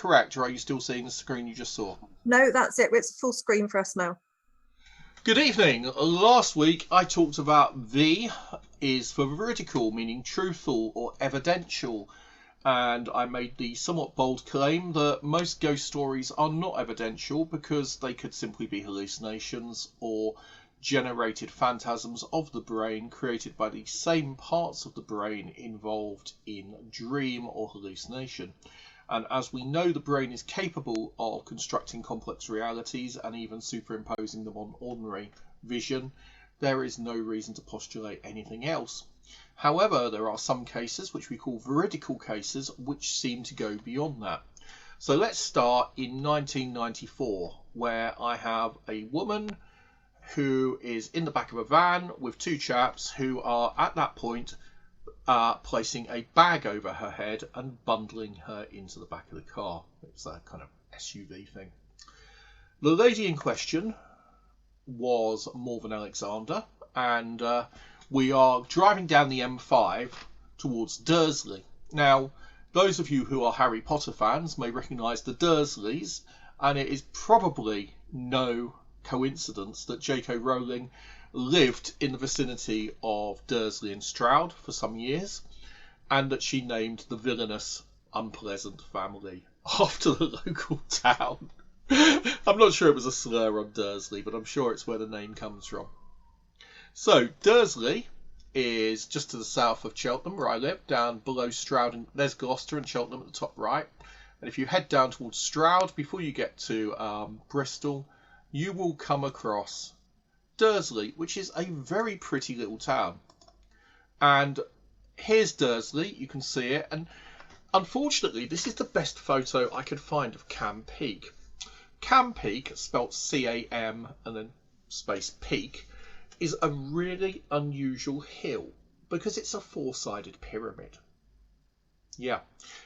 correct, or are you still seeing the screen you just saw? No, that's it. It's full screen for us now. Good evening. Last week I talked about V is for veridical, meaning truthful or evidential. And I made the somewhat bold claim that most ghost stories are not evidential because they could simply be hallucinations or generated phantasms of the brain created by the same parts of the brain involved in dream or hallucination. And as we know, the brain is capable of constructing complex realities and even superimposing them on ordinary vision. There is no reason to postulate anything else. However, there are some cases, which we call veridical cases, which seem to go beyond that. So let's start in 1994, where I have a woman who is in the back of a van with two chaps who are at that point placing a bag over her head and bundling her into the back of the car. It's a kind of SUV thing. The lady in question was Morven Alexander, and we are driving down the M5 towards Dursley. Now, those of you who are Harry Potter fans may recognise the Dursleys, and it is probably no coincidence that J.K. Rowling lived in the vicinity of Dursley and Stroud for some years, and that she named the villainous, unpleasant family after the local town. I'm not sure it was a slur on Dursley, but I'm sure it's where the name comes from. So, Dursley is just to the south of Cheltenham, where I live, down below Stroud, and there's Gloucester and Cheltenham at the top right. And if you head down towards Stroud, before you get to Bristol, you will come across Dursley, which is a very pretty little town. And here's Dursley, you can see it, and unfortunately this is the best photo I could find of Cam Peak. Cam Peak, spelt C-A-M and then space Peak, is a really unusual hill because it's a four-sided pyramid. Yeah,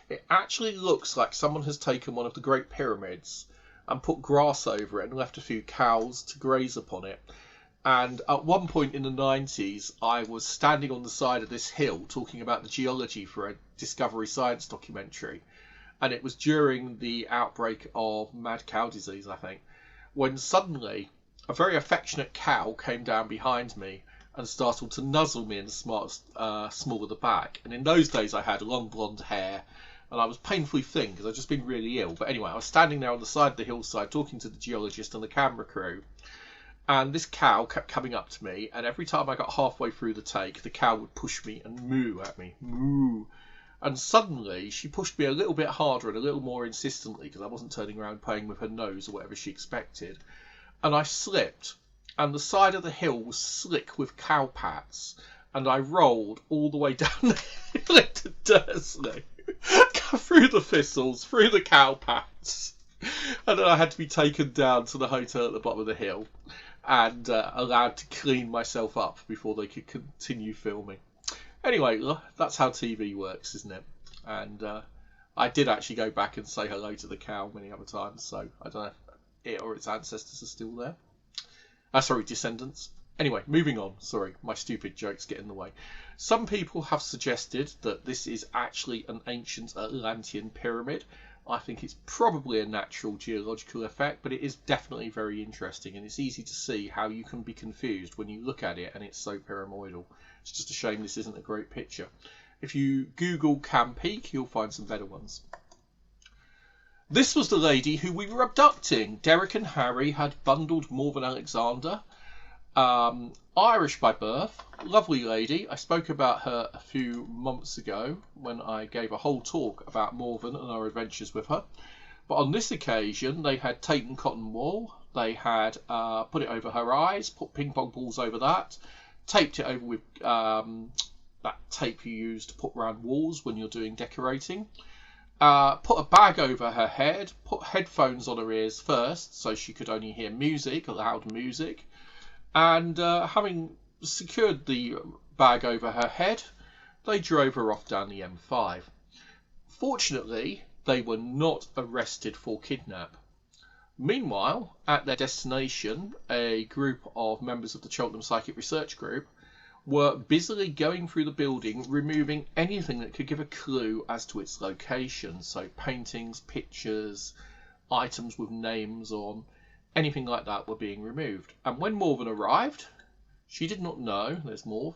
it actually looks like someone has taken one of the Great Pyramids and put grass over it and left a few cows to graze upon it. And at one point in the 90s, I was standing on the side of this hill talking about the geology for a Discovery Science documentary. And it was during the outbreak of mad cow disease, I think, when suddenly a very affectionate cow came down behind me and started to nuzzle me in the small of the back. And in those days, I had long blonde hair and I was painfully thin because I'd just been really ill. But anyway, I was standing there on the side of the hillside talking to the geologist and the camera crew. And this cow kept coming up to me, and every time I got halfway through the take, the cow would push me and moo at me. Moo. And suddenly, she pushed me a little bit harder and a little more insistently, because I wasn't turning around playing with her nose or whatever she expected. And I slipped, and the side of the hill was slick with cow pats, and I rolled all the way down the hill into Dursley, through the thistles, through the cow pats. And then I had to be taken down to the hotel at the bottom of the hill and allowed to clean myself up before they could continue filming. Anyway, that's how TV works, isn't it? And I did actually go back and say hello to the cow many other times, so I don't know if it or its ancestors are still there. Sorry, descendants. Anyway, moving on. Sorry, my stupid jokes get in the way. Some people have suggested that this is actually an ancient Atlantean pyramid. I think it's probably a natural geological effect, but it is definitely very interesting, and it's easy to see how you can be confused when you look at it and it's so pyramidal. It's just a shame this isn't a great picture. If you Google Cam Peak, you'll find some better ones. This was the lady who we were abducting. Derek and Harry had bundled Morven Alexander. Irish by birth, lovely lady. I spoke about her a few months ago when I gave a whole talk about Morven and our adventures with her. But on this occasion, they had taken cotton wool, they had put it over her eyes, put ping pong balls over that, taped it over with that tape you use to put around walls when you're doing decorating, put a bag over her head, put headphones on her ears first so she could only hear music, loud music. And having secured the bag over her head, they drove her off down the M5. Fortunately, they were not arrested for kidnap. Meanwhile, at their destination, a group of members of the Cheltenham Psychic Research Group were busily going through the building, removing anything that could give a clue as to its location. So paintings, pictures, items with names on, anything like that were being removed. And when Morven arrived, she did not know, there's Morv,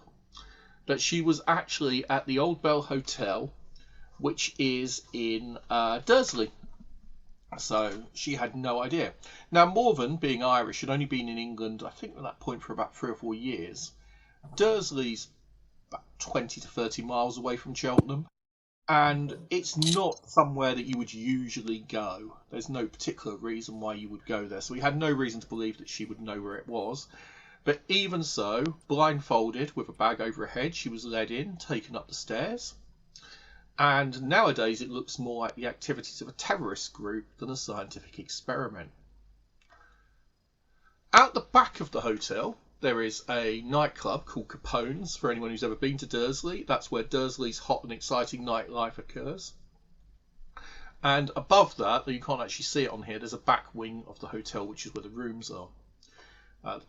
that she was actually at the Old Bell Hotel, which is in Dursley. So she had no idea. Now, Morven, being Irish, had only been in England, I think at that point, for about 3 or 4 years. Dursley's about 20 to 30 miles away from Cheltenham, and it's not somewhere that you would usually go. There's no particular reason why you would go there, so we had no reason to believe that she would know where it was. But even so, blindfolded with a bag over her head, she was led in, taken up the stairs. And nowadays it looks more like the activities of a terrorist group than a scientific experiment. Out the back of the hotel, there is a nightclub called Capone's, for anyone who's ever been to Dursley. That's where Dursley's hot and exciting nightlife occurs. And above that, though you can't actually see it on here, there's a back wing of the hotel, which is where the rooms are.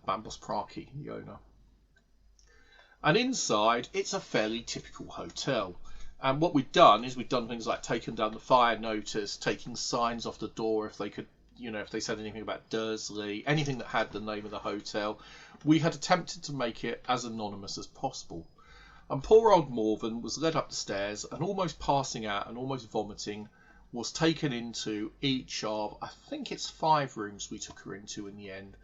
Bambos Praki, the owner. And inside, it's a fairly typical hotel. And what we've done is we've done things like taken down the fire notice, taking signs off the door if they could, if they said anything about Dursley, anything that had the name of the hotel. We had attempted to make it as anonymous as possible. And poor old Morven was led up the stairs and, almost passing out and almost vomiting, was taken into each of, I think it's 5 rooms we took her into in the end,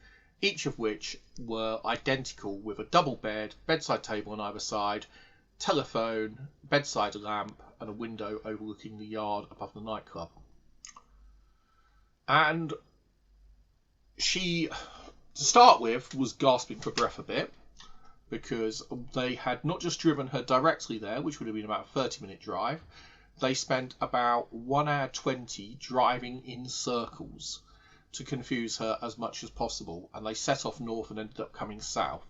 each of which were identical, with a double bed, bedside table on either side, telephone, bedside lamp, and a window overlooking the yard above the nightclub. And she, to start with, was gasping for breath a bit, because they had not just driven her directly there, which would have been about a 30-minute drive. They spent about 1 hour 20 driving in circles to confuse her as much as possible, and they set off north and ended up coming south.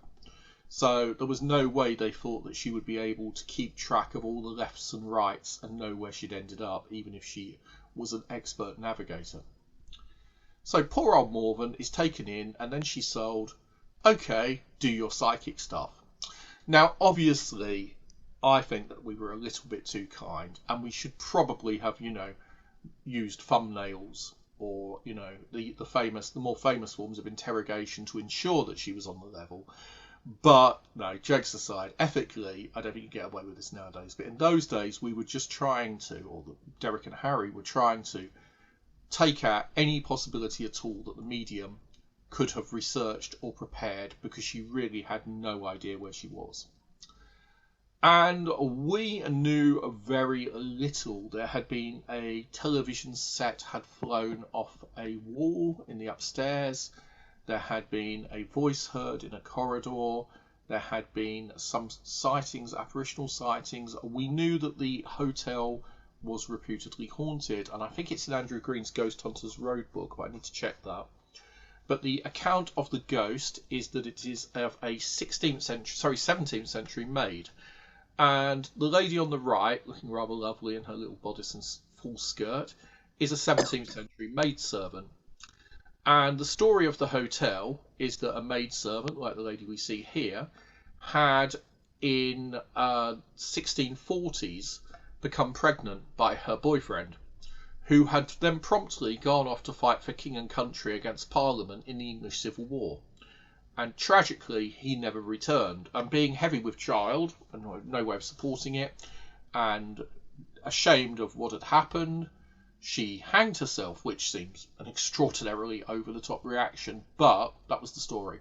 So there was no way they thought that she would be able to keep track of all the lefts and rights and know where she'd ended up, even if she was an expert navigator. So poor old Morven is taken in, and then she's sold, okay, do your psychic stuff. Now, obviously, I think that we were a little bit too kind, and we should probably have, used thumbnails or, the more famous forms of interrogation to ensure that she was on the level. But, no, jokes aside, ethically, I don't think you get away with this nowadays. But in those days, we were just trying to, or Derek and Harry were trying to, take out any possibility at all that the medium could have researched or prepared, because she really had no idea where she was. And we knew very little. There had been a television set had flown off a wall in the upstairs. There had been a voice heard in a corridor. There had been some sightings, apparitional sightings. We knew that the hotel was reputedly haunted, and I think it's in Andrew Green's Ghost Hunters Road book, but I need to check that. But the account of the ghost is that it is of a 17th century made. And the lady on the right, looking rather lovely in her little bodice and full skirt, is a 17th century maidservant. And the story of the hotel is that a maidservant, like the lady we see here, had in 1640s become pregnant by her boyfriend, who had then promptly gone off to fight for king and country against Parliament in the English Civil War. And tragically, he never returned. And being heavy with child, and no way of supporting it, and ashamed of what had happened, she hanged herself, which seems an extraordinarily over-the-top reaction, but that was the story.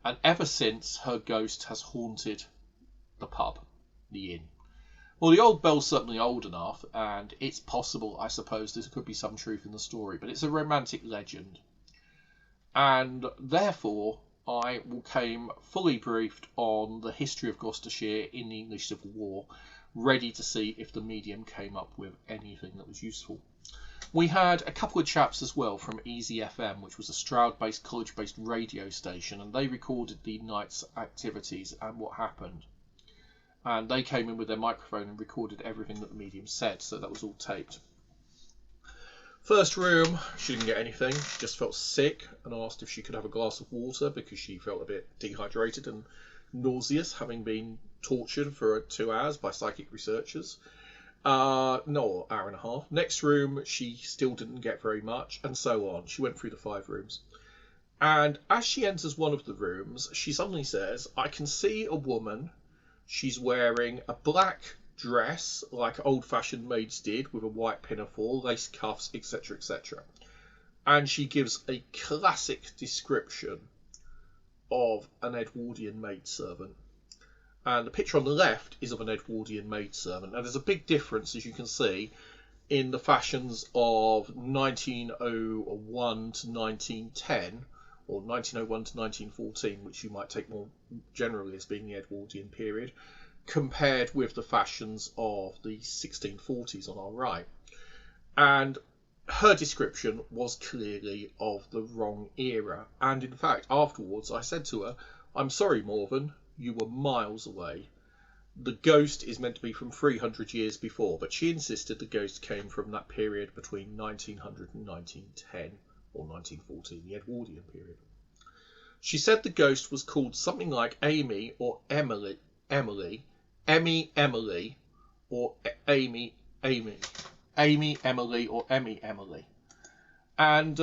And ever since, her ghost has haunted the pub, the inn. Well, the Old Bell's certainly old enough, and it's possible, I suppose, there could be some truth in the story, but it's a romantic legend. And therefore, I came fully briefed on the history of Gloucestershire in the English Civil War, ready to see if the medium came up with anything that was useful. We had a couple of chaps as well from Easy FM, which was a Stroud-based, college-based radio station, and they recorded the night's activities and what happened. And they came in with their microphone and recorded everything that the medium said, so that was all taped. First room, she didn't get anything, just felt sick and asked if she could have a glass of water because she felt a bit dehydrated and nauseous, having been tortured for 2 hours by psychic researchers. No, hour and a half. Next room, she still didn't get very much, and so on. She went through the 5 rooms. And as she enters one of the rooms, she suddenly says, I can see a woman. She's wearing a black dress, like old-fashioned maids did, with a white pinafore, lace cuffs, etc., etc. And she gives a classic description of an Edwardian maidservant. And the picture on the left is of an Edwardian maidservant. And there's a big difference, as you can see, in the fashions of 1901 to 1910, or 1901 to 1914, which you might take more generally as being the Edwardian period, compared with the fashions of the 1640s on our right. And her description was clearly of the wrong era. And in fact, afterwards, I said to her, I'm sorry, Morven, you were miles away. The ghost is meant to be from 300 years before, but she insisted the ghost came from that period between 1900 and 1910, or 1914, the Edwardian period. She said the ghost was called something like Amy or Emily, Emily, or Amy, Emily, or Emily. And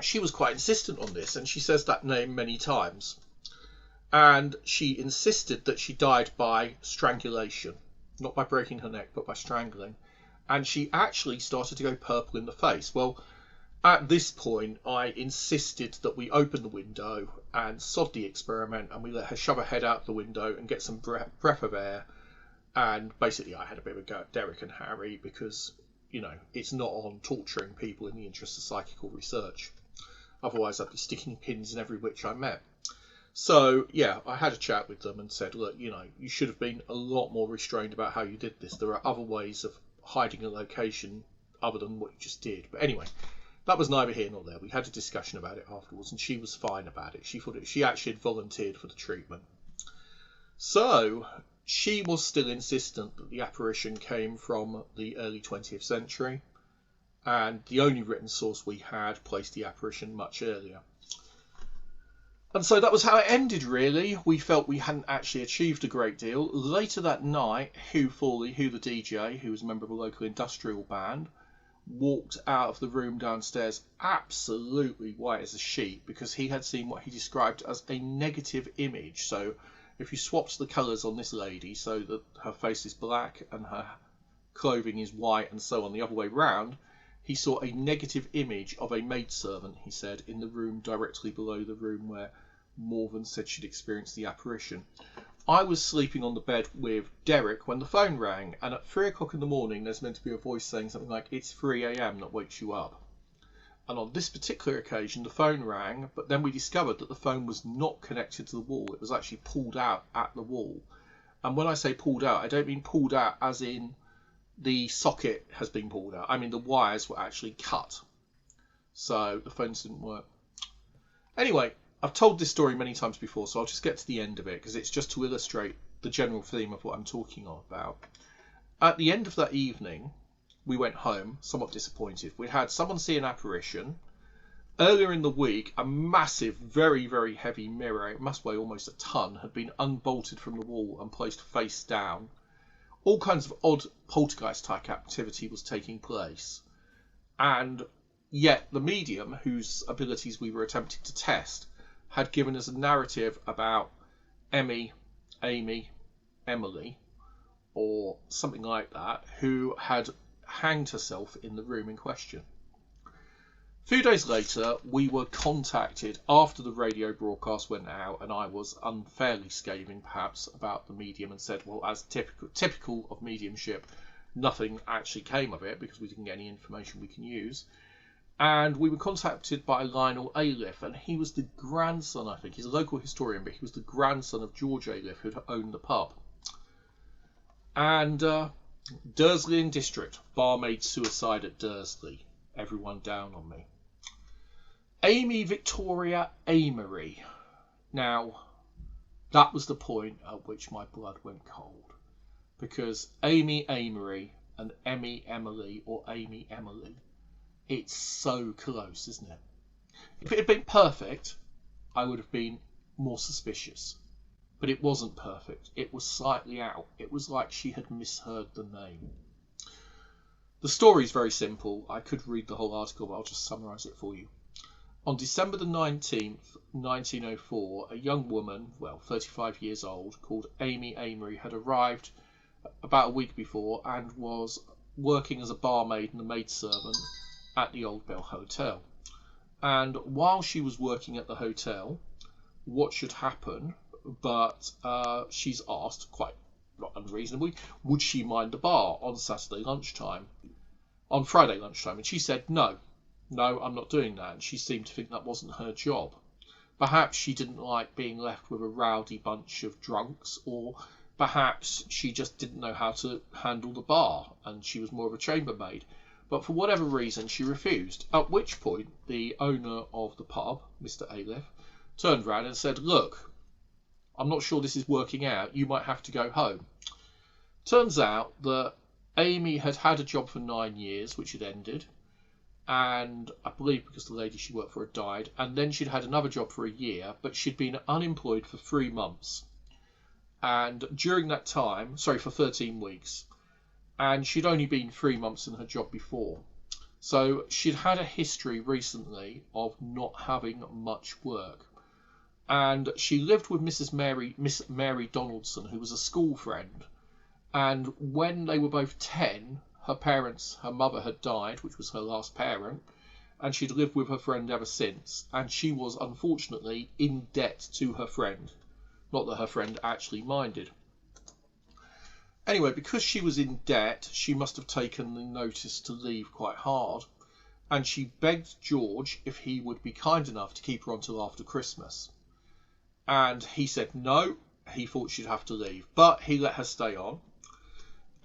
she was quite insistent on this, and she says that name many times. And she insisted that she died by strangulation, not by breaking her neck, but by strangling. And she actually started to go purple in the face. Well, at this point, I insisted that we open the window and sod the experiment, and we let her shove her head out the window and get some breath of air. And basically, I had a bit of a go at Derek and Harry because, you know, it's not on torturing people in the interest of psychical research. Otherwise, I'd be sticking pins in every witch I met. So, yeah, I had a chat with them and said, look, you know, you should have been a lot more restrained about how you did this. There are other ways of hiding a location other than what you just did. But anyway, that was neither here nor there. We had a discussion about it afterwards, and she was fine about it. She thought she actually had volunteered for the treatment. So, she was still insistent that the apparition came from the early 20th century, and the only written source we had placed the apparition much earlier. And so that was how it ended, really. We felt we hadn't actually achieved a great deal. Later that night, Hugh Fawley, the DJ, who was a member of a local industrial band, walked out of the room downstairs absolutely white as a sheet because he had seen what he described as a negative image. So if you swapped the colours on this lady so that her face is black and her clothing is white and so on the other way round, he saw a negative image of a maidservant, he said, in the room directly below the room where Morven said she'd experienced the apparition. I was sleeping on the bed with Derek when the phone rang, and at 3 o'clock in the morning there's meant to be a voice saying something like, it's 3 a.m. that wakes you up. And on this particular occasion the phone rang, but then we discovered that the phone was not connected to the wall. It was actually pulled out at the wall. And when I say pulled out, I don't mean pulled out as in the socket has been pulled out. I mean the wires were actually cut. So the phones didn't work. Anyway, I've told this story many times before, so I'll just get to the end of it because it's just to illustrate the general theme of what I'm talking about. At the end of that evening, we went home somewhat disappointed. We had someone see an apparition. Earlier in the week, a massive, very, very heavy mirror, it must weigh almost a ton, had been unbolted from the wall and placed face down. All kinds of odd poltergeist-type activity was taking place. And yet the medium, whose abilities we were attempting to test, had given us a narrative about Amy, Emily, or something like that, who had hanged herself in the room in question. A few days later, we were contacted after the radio broadcast went out, and I was unfairly scathing perhaps about the medium and said, well, as typical of mediumship, nothing actually came of it because we didn't get any information we can use. And we were contacted by Lionel Aliff, and he was the grandson, I think, he's a local historian, but he was the grandson of George Aliff, who'd owned the pub. And Dursley and District, barmaid suicide at Dursley, everyone down on me. Amy Victoria Amory. Now, that was the point at which my blood went cold. Because Amy Amory and Emmy Emily, or Amy Emily, it's so close, isn't it? If it had been perfect, I would have been more suspicious. but it wasn't perfect. It was slightly out. It was like she had misheard the name. The story is very simple. I could read the whole article, but I'll just summarise it for you. On December the 19th, 1904, a young woman, 35 years old, called Amy Amory, had arrived about a week before and was working as a barmaid and a maidservant at the Old Bell Hotel. And while she was working at the hotel, what should happen, but she's asked, quite not unreasonably, would she mind the bar on Friday lunchtime? And she said, no, I'm not doing that. And she seemed to think that wasn't her job. Perhaps she didn't like being left with a rowdy bunch of drunks, or perhaps she just didn't know how to handle the bar and she was more of a chambermaid. But for whatever reason, she refused. At which point, the owner of the pub, Mr. Aleph, turned round and said, look, I'm not sure this is working out. You might have to go home. Turns out that Amy had had a job for 9 years, which had ended. And I believe because the lady she worked for had died. And then she'd had another job for a year, but she'd been unemployed for 3 months. And during that time, for 13 weeks. And she'd only been 3 months in her job before. So she'd had a history recently of not having much work. And she lived with Miss Mary Donaldson, who was a school friend. And when they were both 10, her mother had died, which was her last parent, and she'd lived with her friend ever since. And she was unfortunately in debt to her friend. Not that her friend actually minded. Anyway, because she was in debt, she must have taken the notice to leave quite hard, and she begged George if he would be kind enough to keep her until after Christmas. And he said no, he thought she'd have to leave, but he let her stay on.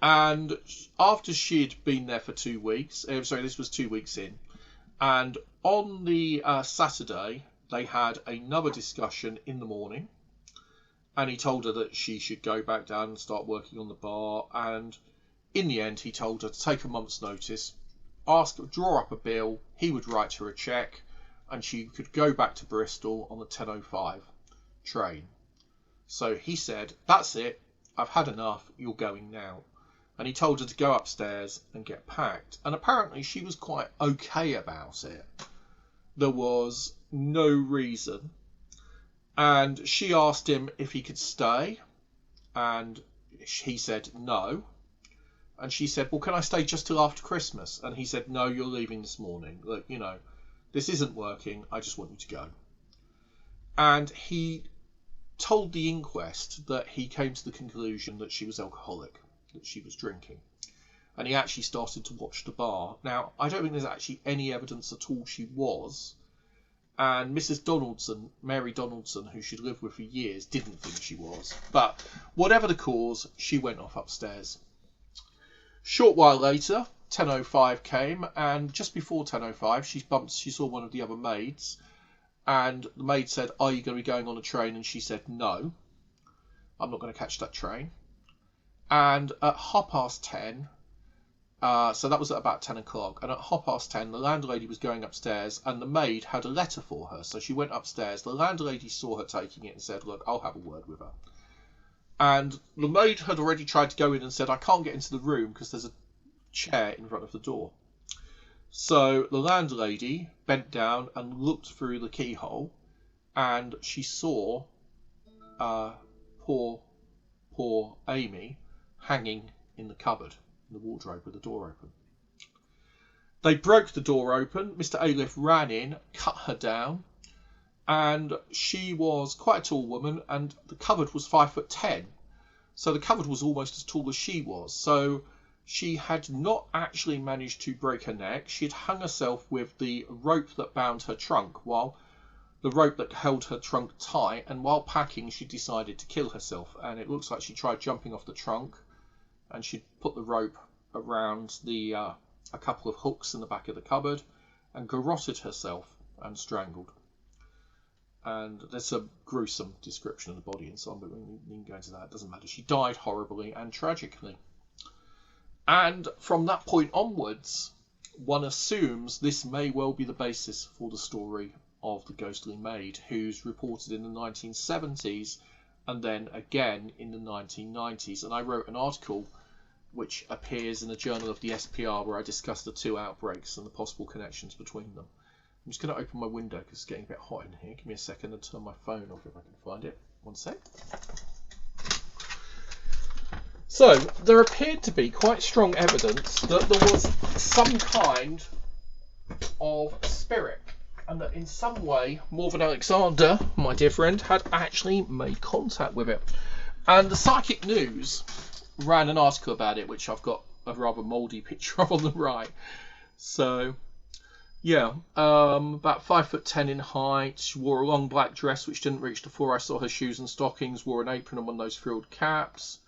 And after she'd been there for 2 weeks, this was 2 weeks in, and on the Saturday, they had another discussion in the morning. And he told her that she should go back down and start working on the bar. And in the end, he told her to take a month's notice, draw up a bill, he would write her a cheque, and she could go back to Bristol on the 10:05 train. So he said, that's it, I've had enough, you're going now. And he told her to go upstairs and get packed. And apparently she was quite okay about it. There was no reason. And she asked him if he could stay, and he said no. And she said, well, can I stay just till after Christmas? And he said, no, you're leaving this morning. Look, this isn't working. I just want you to go. And he told the inquest that he came to the conclusion that she was alcoholic, that she was drinking. And he actually started to watch the bar. Now, I don't think there's actually any evidence at all she was. And Mrs. Donaldson, Mary Donaldson, who she'd lived with for years, didn't think she was. But whatever the cause, she went off upstairs. Short while later, 10:05 came, and just before 10:05, she saw one of the other maids, and the maid said, are you going to be going on a train? And she said, no, I'm not going to catch that train. And at 10:30, so that was at about 10 o'clock. And at 10:30, the landlady was going upstairs and the maid had a letter for her. So she went upstairs. The landlady saw her taking it and said, look, I'll have a word with her. And the maid had already tried to go in and said, I can't get into the room because there's a chair in front of the door. So the landlady bent down and looked through the keyhole, and she saw poor Amy hanging in the cupboard, in the wardrobe with the door open. They broke the door open. Mr. Aleph ran in, cut her down, and she was quite a tall woman, and the cupboard was 5'10". So the cupboard was almost as tall as she was. So she had not actually managed to break her neck. She had hung herself with the rope that bound her trunk, while the rope that held her trunk tight, and while packing she decided to kill herself. And it looks like she tried jumping off the trunk, and she'd put the rope around a couple of hooks in the back of the cupboard and garroted herself and strangled. And there's a gruesome description of the body and so on, but we needn't go into that. It doesn't matter. She died horribly and tragically. And from that point onwards, one assumes this may well be the basis for the story of the ghostly maid, who's reported in the 1970s and then again in the 1990s. And I wrote an article which appears in the Journal of the SPR where I discuss the two outbreaks and the possible connections between them. I'm just going to open my window because it's getting a bit hot in here. Give me a second and turn my phone off if I can find it. One sec. So, there appeared to be quite strong evidence that there was some kind of spirit, and that in some way Morven Alexander, my dear friend, had actually made contact with it. And the Psychic News ran an article about it, which I've got a rather mouldy picture of on the right. So, yeah, about 5'10" in height. She wore a long black dress which didn't reach the floor. I saw her shoes and stockings. Wore an apron and one of those frilled caps.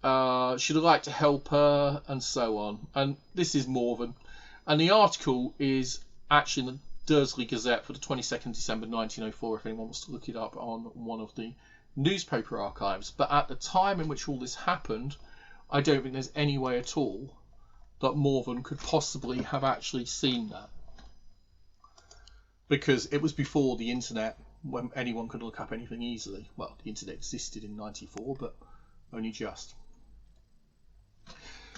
She'd like to help her, and so on. And this is Morven. And the article is actually in the Dursley Gazette for the 22nd December 1904, if anyone wants to look it up on one of the newspaper archives. But at the time in which all this happened, I don't think there's any way at all that Morven could possibly have actually seen that. Because it was before the internet, when anyone could look up anything easily. Well, the internet existed in 94, but only just.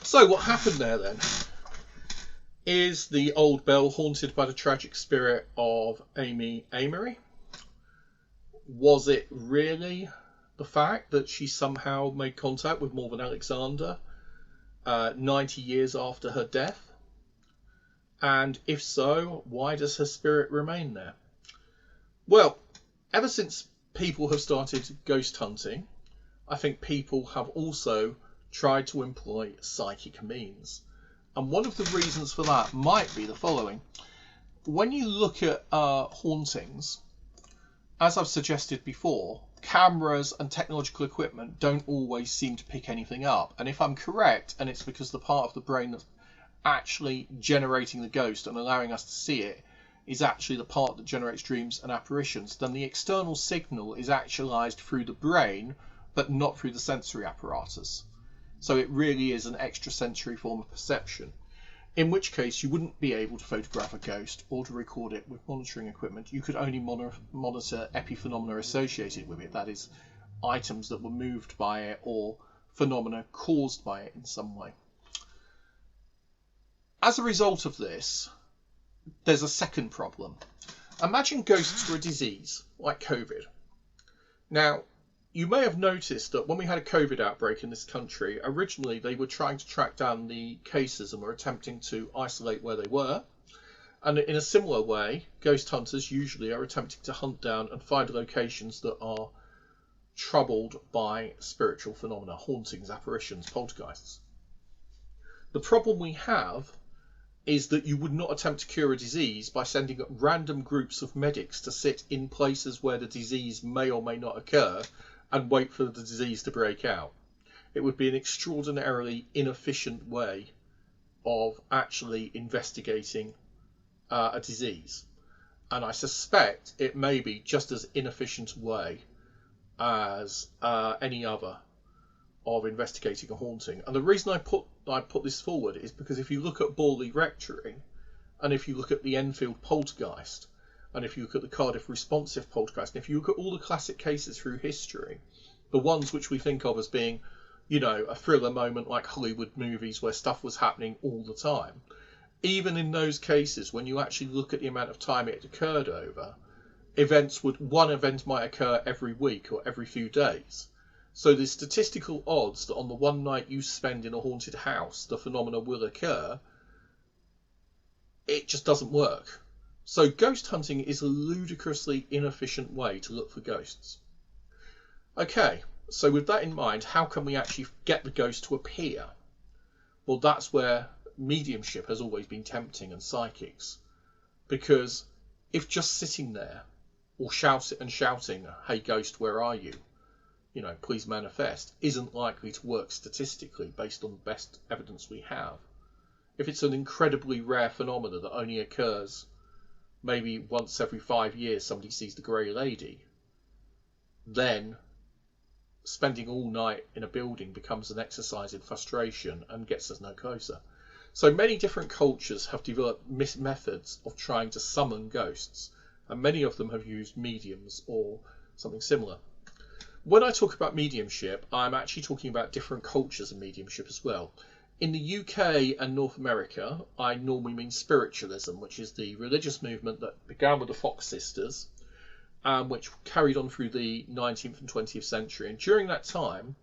So what happened there then is the old bell haunted by the tragic spirit of Amy Amory. Was it really the fact that she somehow made contact with Morven Alexander 90 years after her death? And if so, why does her spirit remain there? Well, ever since people have started ghost hunting, I think people have also tried to employ psychic means. And one of the reasons for that might be the following. When you look at hauntings, as I've suggested before, cameras and technological equipment don't always seem to pick anything up. And if I'm correct, and it's because the part of the brain that's actually generating the ghost and allowing us to see it is actually the part that generates dreams and apparitions, then the external signal is actualized through the brain, but not through the sensory apparatus. So it really is an extrasensory form of perception, in which case you wouldn't be able to photograph a ghost or to record it with monitoring equipment. You could only monitor epiphenomena associated with it, that is, items that were moved by it or phenomena caused by it in some way. As a result of this, there's a second problem. Imagine ghosts were a disease, like COVID. Now, you may have noticed that when we had a COVID outbreak in this country, originally they were trying to track down the cases and were attempting to isolate where they were. And in a similar way, ghost hunters usually are attempting to hunt down and find locations that are troubled by spiritual phenomena, hauntings, apparitions, poltergeists. The problem we have is that you would not attempt to cure a disease by sending random groups of medics to sit in places where the disease may or may not occur and wait for the disease to break out. It would be an extraordinarily inefficient way of actually investigating a disease. And I suspect it may be just as inefficient a way as any other of investigating a haunting. And the reason I put this forward is because if you look at Borley Rectory, and if you look at the Enfield poltergeist, and if you look at the Cardiff responsive poltergeist, and if you look at all the classic cases through history, the ones which we think of as being, you know, a thriller moment like Hollywood movies where stuff was happening all the time, even in those cases, when you actually look at the amount of time it occurred over, one event might occur every week or every few days. So the statistical odds that on the one night you spend in a haunted house, the phenomena will occur, it just doesn't work. So ghost hunting is a ludicrously inefficient way to look for ghosts. Okay, so with that in mind, how can we actually get the ghost to appear? Well, that's where mediumship has always been tempting, and psychics. Because if just sitting there, or shouting, "Hey ghost, where are you? You know, please manifest," isn't likely to work statistically based on the best evidence we have. If it's an incredibly rare phenomena that only occurs maybe once every 5 years, somebody sees the Grey Lady, then spending all night in a building becomes an exercise in frustration and gets us no closer. So many different cultures have developed methods of trying to summon ghosts, and many of them have used mediums or something similar. When I talk about mediumship, I'm actually talking about different cultures of mediumship as well. In the UK and North America, I normally mean spiritualism, which is the religious movement that began with the Fox sisters, which carried on through the 19th and 20th century. And during that time,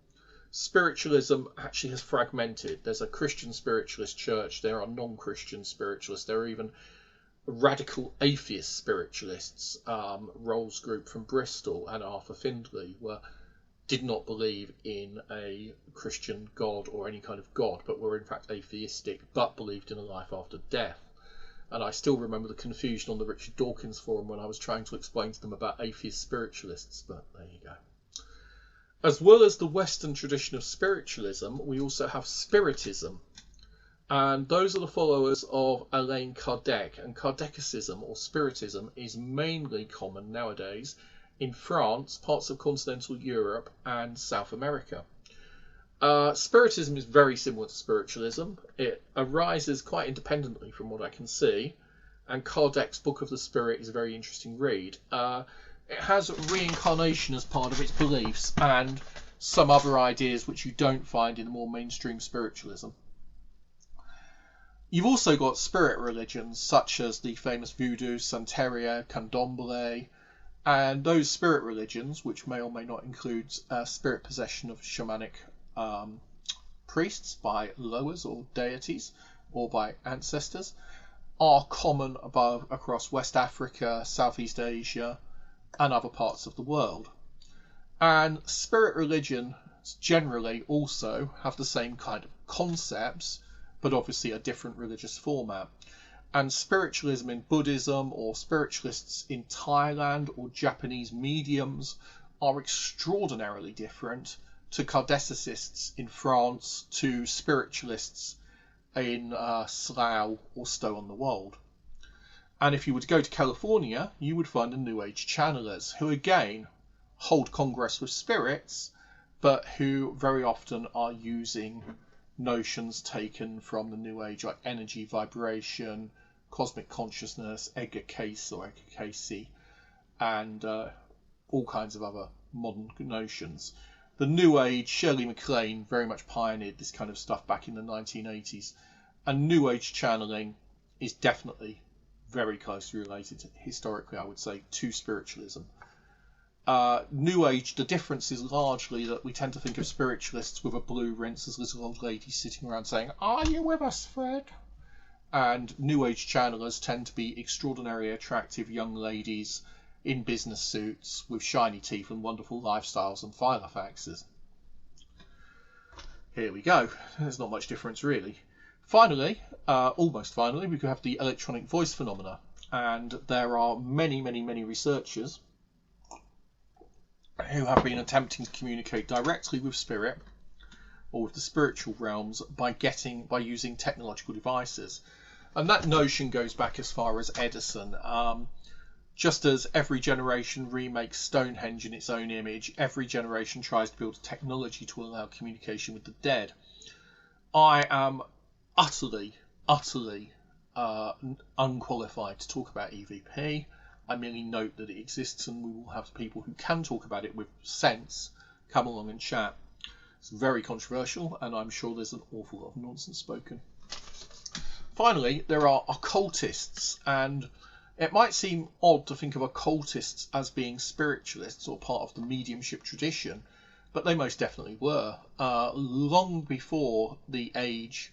spiritualism actually has fragmented. There's a Christian spiritualist church, there are non-Christian spiritualists, there are even radical atheist spiritualists. Rolls Group from Bristol and Arthur Findlay did not believe in a Christian God or any kind of God, but were in fact atheistic, but believed in a life after death. And I still remember the confusion on the Richard Dawkins forum when I was trying to explain to them about atheist spiritualists, but there you go. As well as the Western tradition of spiritualism, we also have Spiritism. And those are the followers of Allan Kardec. And Kardecicism or Spiritism is mainly common nowadays in France, parts of continental Europe and South America. Spiritism is very similar to spiritualism. It arises quite independently from what I can see. And Kardec's Book of the Spirit is a very interesting read. It has reincarnation as part of its beliefs and some other ideas which you don't find in the more mainstream spiritualism. You've also got spirit religions such as the famous Voodoo, Santeria, Candomblé, and those spirit religions, which may or may not include spirit possession of shamanic priests by loas or deities or by ancestors, are common across West Africa, Southeast Asia, and other parts of the world. And spirit religions generally also have the same kind of concepts, but obviously a different religious format. And spiritualism in Buddhism or spiritualists in Thailand or Japanese mediums are extraordinarily different to Kardecicists in France, to spiritualists in Slough or Stow-on-the-Wold. And if you were to go to California, you would find the New Age channelers, who again hold congress with spirits, but who very often are using notions taken from the New Age, like energy, vibration, cosmic consciousness, Edgar Cayce or Edgar Cayce, and all kinds of other modern notions. The New Age, Shirley MacLaine very much pioneered this kind of stuff back in the 1980s, and New Age channeling is definitely very closely related, historically, I would say, to spiritualism. New Age, the difference is largely that we tend to think of spiritualists with a blue rinse as little old ladies sitting around saying, "Are you with us, Fred?" And New Age channelers tend to be extraordinarily attractive young ladies in business suits with shiny teeth and wonderful lifestyles and filofaxes. Here we go. There's not much difference really. Finally, almost finally, we could have the electronic voice phenomena. And there are many, many, many researchers who have been attempting to communicate directly with spirit or with the spiritual realms by using technological devices. And that notion goes back as far as Edison. Just as every generation remakes Stonehenge in its own image, every generation tries to build a technology to allow communication with the dead. I am utterly unqualified to talk about EVP. I merely note that it exists, and we will have people who can talk about it with sense come along and chat. It's very controversial, and I'm sure there's an awful lot of nonsense spoken. Finally, there are occultists, and it might seem odd to think of occultists as being spiritualists or part of the mediumship tradition, but they most definitely were. Long before the age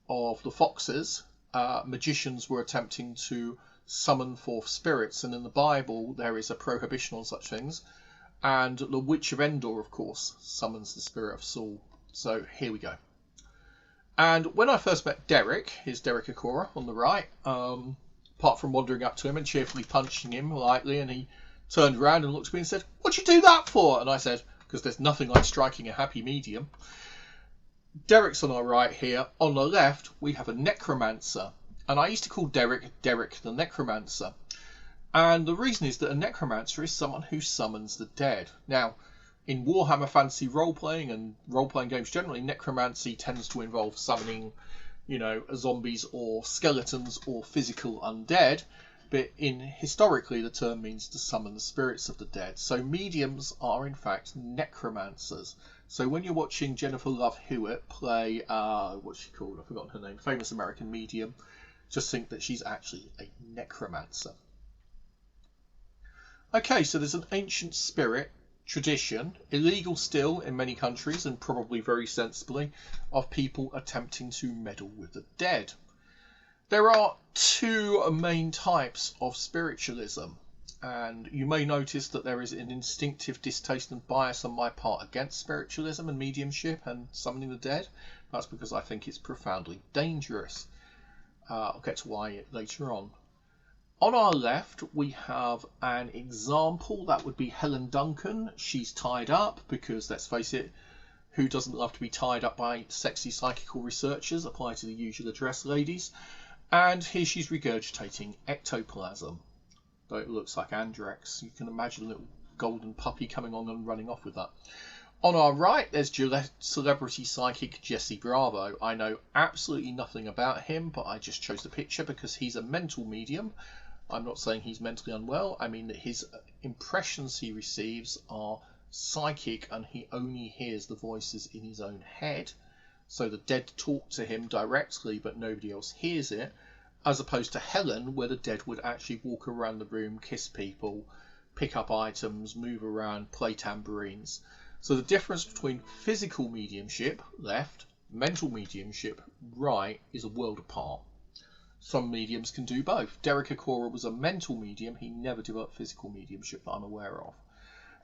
of the foxes, magicians were attempting to summon forth spirits, and in the Bible there is a prohibition on such things, and the Witch of Endor, of course, summons the spirit of Saul. So here we go. And when I first met Derek, here's Derek Akora on the right, apart from wandering up to him and cheerfully punching him lightly, and he turned around and looked at me and said, "What'd you do that for?" And I said, "Because there's nothing like striking a happy medium." Derek's on our right here. On the left, we have a necromancer. And I used to call Derek the Necromancer. And the reason is that a necromancer is someone who summons the dead. Now, in Warhammer Fantasy role-playing and role-playing games generally, necromancy tends to involve summoning, zombies or skeletons or physical undead, bit in historically the term means to summon the spirits of the dead. So mediums are in fact necromancers. So when you're watching Jennifer Love Hewitt play, what's she called? I've forgotten her name. Famous American medium. Just think that she's actually a necromancer. Okay, so there's an ancient spirit tradition, illegal still in many countries and probably very sensibly, of people attempting to meddle with the dead. There are two main types of spiritualism, and you may notice that there is an instinctive distaste and bias on my part against spiritualism and mediumship and summoning the dead. That's because I think it's profoundly dangerous. I'll get to why later on. On our left, we have an example. That would be Helen Duncan. She's tied up because, let's face it, who doesn't love to be tied up by sexy psychical researchers? Apply to the usual address, ladies. And here she's regurgitating ectoplasm, though it looks like Andrex. You can imagine a little golden puppy coming on and running off with that. On our right, there's celebrity psychic Jesse Bravo. I know absolutely nothing about him, but I just chose the picture because he's a mental medium. I'm not saying he's mentally unwell. I mean that his impressions he receives are psychic and he only hears the voices in his own head. So the dead talk to him directly, but nobody else hears it, as opposed to Helen, where the dead would actually walk around the room, kiss people, pick up items, move around, play tambourines. So the difference between physical mediumship, left, mental mediumship, right, is a world apart. Some mediums can do both. Derek Acora was a mental medium. He never developed physical mediumship that I'm aware of.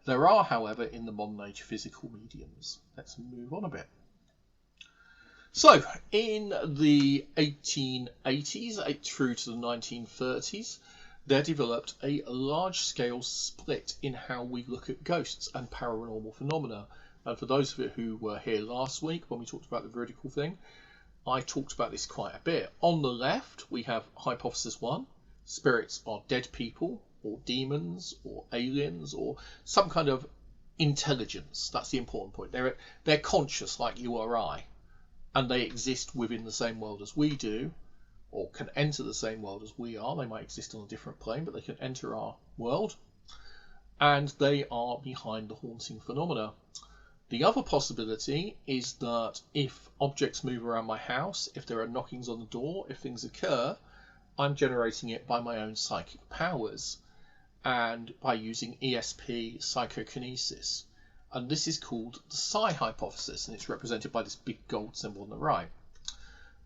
There are, however, in the modern age, physical mediums. Let's move on a bit. So, in the 1880s through to the 1930s, there developed a large-scale split in how we look at ghosts and paranormal phenomena. And for those of you who were here last week when we talked about the veridical thing, I talked about this quite a bit. On the left, we have Hypothesis 1. Spirits are dead people, or demons, or aliens, or some kind of intelligence. That's the important point. They're conscious like you or I, and they exist within the same world as we do, or can enter the same world as we are. They might exist on a different plane, but they can enter our world, and they are behind the haunting phenomena. The other possibility is that if objects move around my house, if there are knockings on the door, if things occur, I'm generating it by my own psychic powers and by using ESP psychokinesis. And this is called the Psi Hypothesis, and it's represented by this big gold symbol on the right.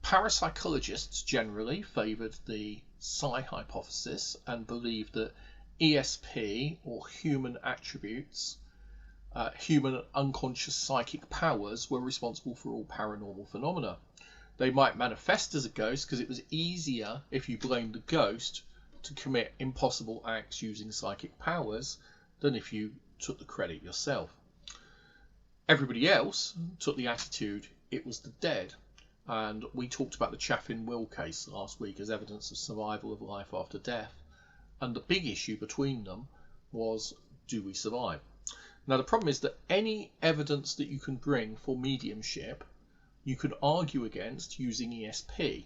Parapsychologists generally favoured the Psi Hypothesis and believed that ESP, or human attributes, human unconscious psychic powers, were responsible for all paranormal phenomena. They might manifest as a ghost because it was easier, if you blamed the ghost, to commit impossible acts using psychic powers than if you took the credit yourself. Everybody else took the attitude it was the dead, and we talked about the Chaffin Will case last week as evidence of survival of life after death, and the big issue between them was, do we survive? Now the problem is that any evidence that you can bring for mediumship, you can argue against using ESP.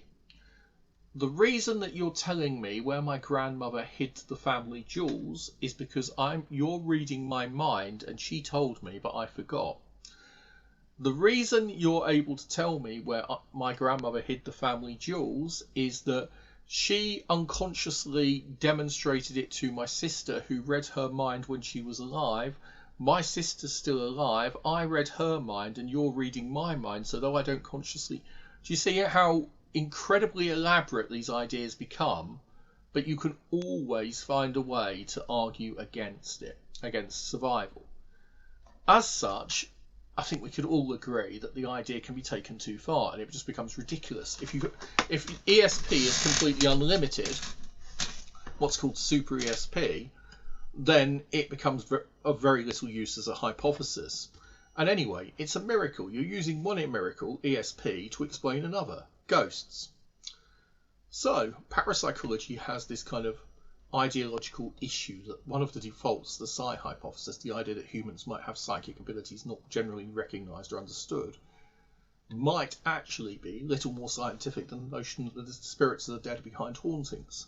The reason that you're telling me where my grandmother hid the family jewels is because you're reading my mind and she told me but I forgot. The reason you're able to tell me where my grandmother hid the family jewels is that she unconsciously demonstrated it to my sister, who read her mind when she was alive. My sister's still alive, I read her mind, and you're reading my mind, so though I don't consciously... Do you see how incredibly elaborate these ideas become? But you can always find a way to argue against it, against survival. As such, I think we could all agree that the idea can be taken too far, and it just becomes ridiculous. If ESP is completely unlimited, what's called super ESP, then it becomes of very little use as a hypothesis. And anyway, it's a miracle. You're using one miracle, ESP, to explain another, ghosts. So, parapsychology has this kind of ideological issue that one of the defaults, the Psi hypothesis, the idea that humans might have psychic abilities not generally recognised or understood, might actually be little more scientific than the notion that the spirits of the dead are behind hauntings.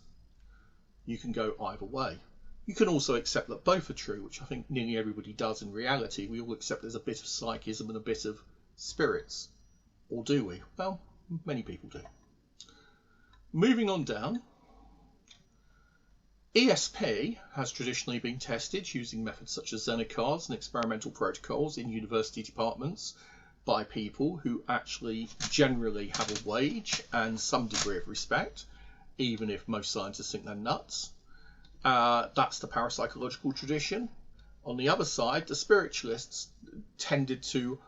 You can go either way. You can also accept that both are true, which I think nearly everybody does in reality. We all accept there's a bit of psychism and a bit of spirits. Or do we? Well, many people do. Moving on down. ESP has traditionally been tested using methods such as Zener cards and experimental protocols in university departments by people who actually generally have a wage and some degree of respect, even if most scientists think they're nuts. That's the parapsychological tradition. On the other side, the spiritualists tended to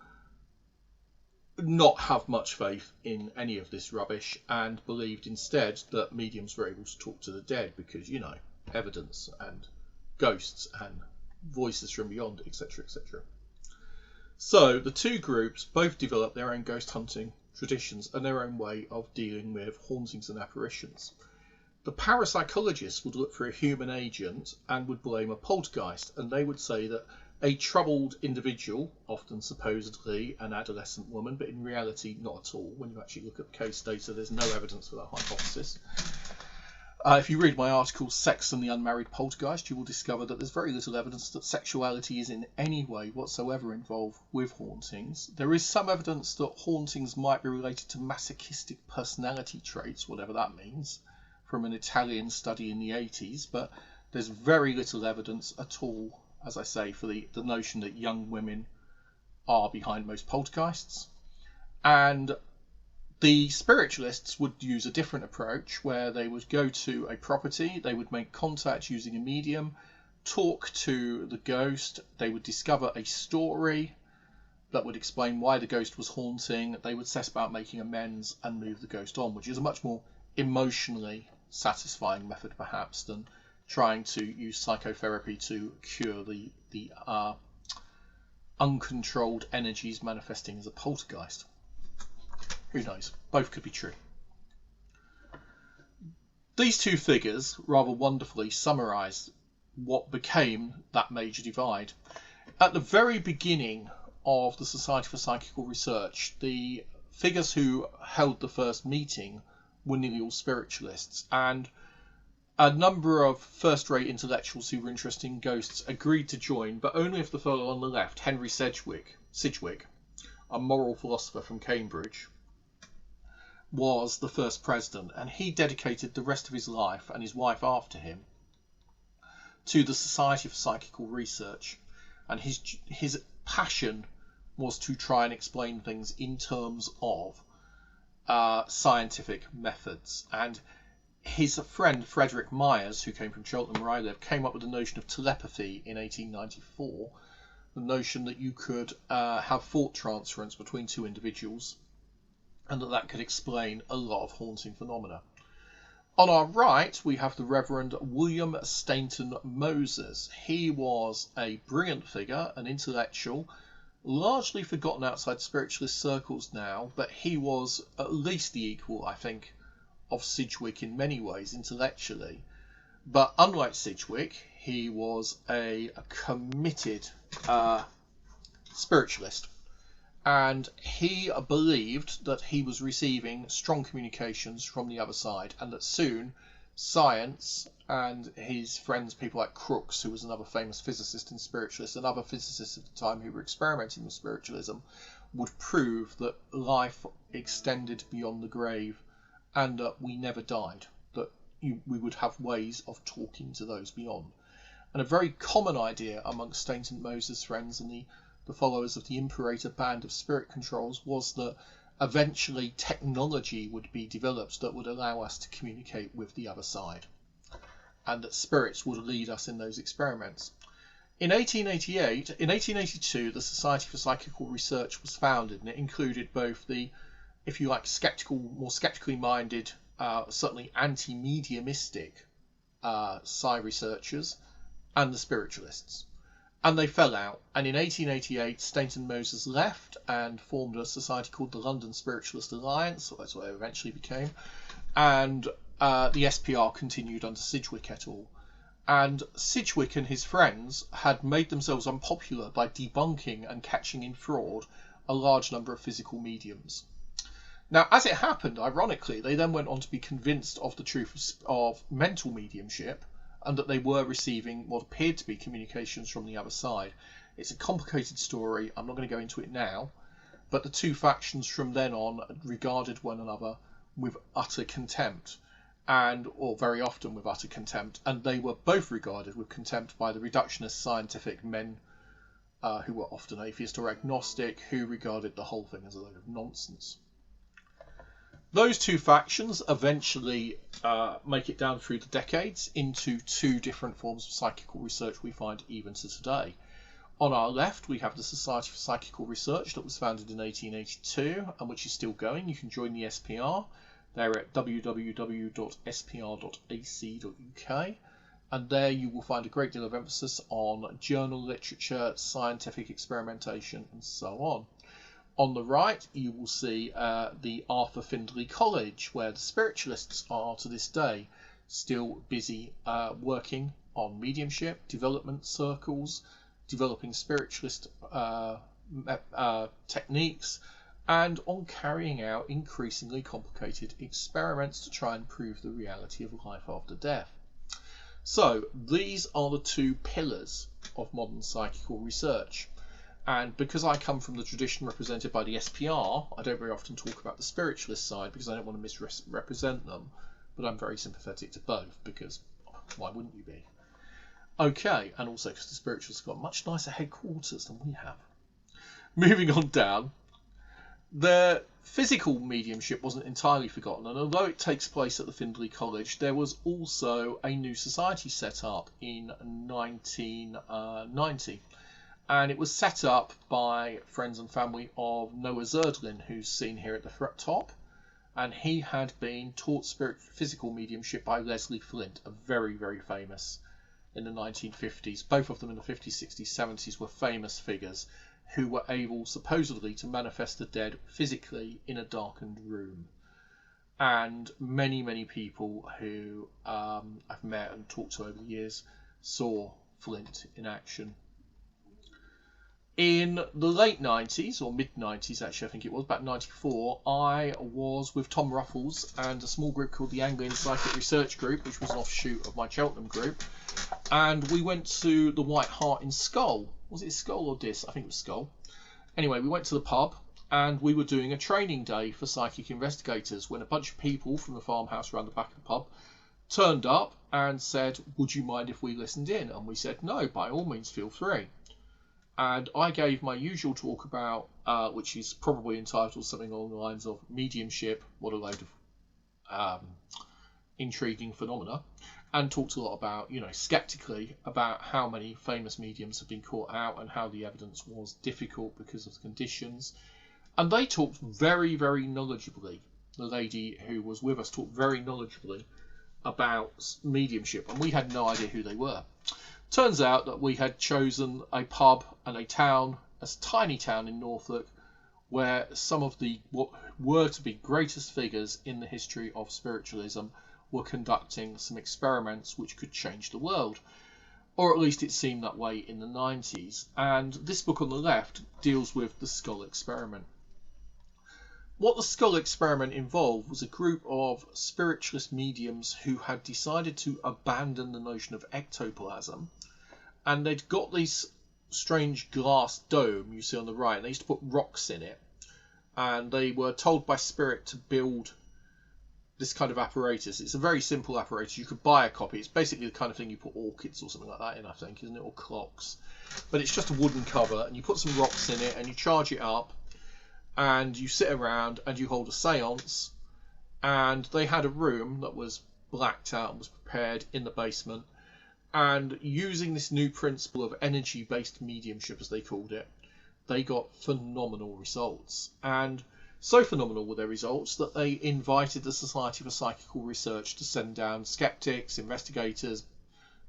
not have much faith in any of this rubbish and believed instead that mediums were able to talk to the dead because, you know, evidence and ghosts and voices from beyond, etc., etc. So the two groups both developed their own ghost hunting traditions and their own way of dealing with hauntings and apparitions. The parapsychologists would look for a human agent and would blame a poltergeist, and they would say that a troubled individual, often supposedly an adolescent woman, but in reality not at all. When you actually look at the case data, there's no evidence for that hypothesis. If you read my article, Sex and the Unmarried Poltergeist, you will discover that there's very little evidence that sexuality is in any way whatsoever involved with hauntings. There is some evidence that hauntings might be related to masochistic personality traits, whatever that means, from an Italian study in the 80s, but there's very little evidence at all, as I say, for the notion that young women are behind most poltergeists. And the spiritualists would use a different approach where they would go to a property, they would make contact using a medium, talk to the ghost, they would discover a story that would explain why the ghost was haunting, they would set about making amends and move the ghost on, which is a much more emotionally satisfying method perhaps than trying to use psychotherapy to cure the uncontrolled energies manifesting as a poltergeist. Who knows? Both could be true. These two figures rather wonderfully summarise what became that major divide. At the very beginning of the Society for Psychical Research, the figures who held the first meeting were nearly all spiritualists, and a number of first-rate intellectuals who were interested in ghosts agreed to join, but only if the fellow on the left, Henry Sedgwick, a moral philosopher from Cambridge, was the first president, and he dedicated the rest of his life, and his wife after him, to the Society for Psychical Research. And his passion was to try and explain things in terms of scientific methods. And his friend Frederick Myers, who came from Cheltenham where I live, came up with the notion of telepathy in 1894, the notion that you could have thought transference between two individuals, and that could explain a lot of haunting phenomena. On our right, we have the Reverend William Stanton Moses. He was a brilliant figure, an intellectual, largely forgotten outside spiritualist circles now, but he was at least the equal, I think, of Sidwig in many ways intellectually. But unlike Sidwig, he was a committed spiritualist. And he believed that he was receiving strong communications from the other side, and that soon science and his friends, people like Crookes, who was another famous physicist and spiritualist, and other physicists at the time who were experimenting with spiritualism, would prove that life extended beyond the grave and that we never died, that we would have ways of talking to those beyond. And a very common idea amongst Stanton Moses' friends and the followers of the Imperator band of spirit controls was that eventually technology would be developed that would allow us to communicate with the other side, and that spirits would lead us in those experiments. In 1882, the Society for Psychical Research was founded, and it included both the, if you like, more skeptically minded, certainly anti-mediumistic Psi researchers, and the spiritualists. And they fell out, and in 1888 Stanton Moses left and formed a society called the London Spiritualist Alliance, or that's what it eventually became, and the SPR continued under Sidgwick et al. And Sidgwick and his friends had made themselves unpopular by debunking and catching in fraud a large number of physical mediums. Now, as it happened, ironically, they then went on to be convinced of the truth of mental mediumship, and that they were receiving what appeared to be communications from the other side. It's a complicated story. I'm not going to go into it now, but the two factions from then on regarded one another with utter contempt, or very often with utter contempt, and they were both regarded with contempt by the reductionist scientific men who were often atheist or agnostic, who regarded the whole thing as a load of nonsense. Those two factions eventually make it down through the decades into two different forms of psychical research we find even to today. On our left, we have the Society for Psychical Research that was founded in 1882 and which is still going. You can join the SPR. They're at www.spr.ac.uk. And there you will find a great deal of emphasis on journal literature, scientific experimentation, and so on. On the right, you will see the Arthur Findlay College, where the spiritualists are to this day still busy working on mediumship, development circles, developing spiritualist techniques, and on carrying out increasingly complicated experiments to try and prove the reality of life after death. So these are the two pillars of modern psychical research. And because I come from the tradition represented by the SPR, I don't very often talk about the spiritualist side because I don't want to misrepresent them. But I'm very sympathetic to both because why wouldn't you be? Okay, and also because the spiritualists have got much nicer headquarters than we have. Moving on down, the physical mediumship wasn't entirely forgotten, and although it takes place at the Findlay College, there was also a new society set up in 1990. And it was set up by friends and family of Noah Zerdlin, who's seen here at the top. And he had been taught physical mediumship by Leslie Flint, a very, very famous in the 1950s. Both of them in the 50s, 60s, 70s were famous figures who were able supposedly to manifest the dead physically in a darkened room. And many, many people who I've met and talked to over the years saw Flint in action. In the late 90s, or mid-90s actually, I think it was, about 94, I was with Tom Ruffles and a small group called the Anglian Psychic Research Group, which was an offshoot of my Cheltenham group. And we went to the White Hart in Skull. Was it Skull or Dis? I think it was Skull. Anyway, we went to the pub and we were doing a training day for psychic investigators when a bunch of people from the farmhouse around the back of the pub turned up and said, "Would you mind if we listened in?" And we said, "No, by all means, feel free." And I gave my usual talk about, which is probably entitled something along the lines of mediumship, what a load of intriguing phenomena, and talked a lot about, skeptically, about how many famous mediums have been caught out and how the evidence was difficult because of the conditions. And they talked very, very knowledgeably. The lady who was with us talked very knowledgeably about mediumship, and we had no idea who they were. Turns out that we had chosen a pub and a town, a tiny town in Norfolk, where some of the what were to be greatest figures in the history of spiritualism were conducting some experiments which could change the world. Or at least it seemed that way in the 90s. And this book on the left deals with the Skull experiment. What the Skull experiment involved was a group of spiritualist mediums who had decided to abandon the notion of ectoplasm, and they'd got this strange glass dome you see on the right, and they used to put rocks in it, and they were told by Spirit to build this kind of apparatus. It's a very simple apparatus. You could buy a copy. It's basically the kind of thing you put orchids or something like that in, I think, isn't it, or clocks? But it's just a wooden cover, and you put some rocks in it, and you charge it up, and you sit around and you hold a seance. And they had a room that was blacked out and was prepared in the basement, and using this new principle of energy-based mediumship, as they called it, they got phenomenal results. And so phenomenal were their results that they invited the Society for Psychical Research to send down skeptics, investigators,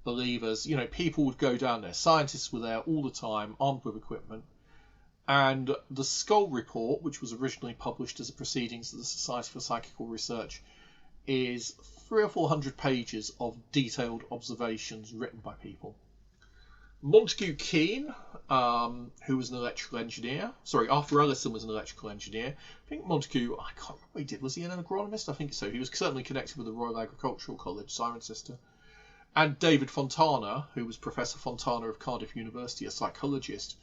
believers. People would go down there. Scientists were there all the time, armed with equipment. And the Skull Report, which was originally published as a proceedings of the Society for Psychical Research, is 300 or 400 pages of detailed observations written by people. Montague Keane, who was an electrical engineer, Arthur Ellison was an electrical engineer. I think Montague, I can't remember what he did. Was he an agronomist? I think so. He was certainly connected with the Royal Agricultural College, Cirencester. and David Fontana, who was Professor Fontana of Cardiff University, a psychologist,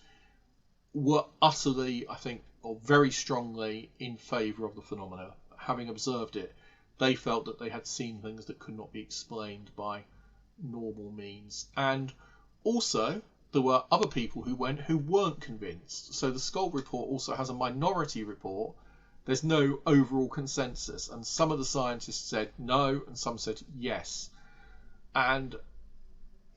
were utterly, I think, or very strongly in favour of the phenomena. Having observed it, they felt that they had seen things that could not be explained by normal means. And also, there were other people who went who weren't convinced. So the Skull report also has a minority report. There's no overall consensus. And some of the scientists said no, and some said yes. And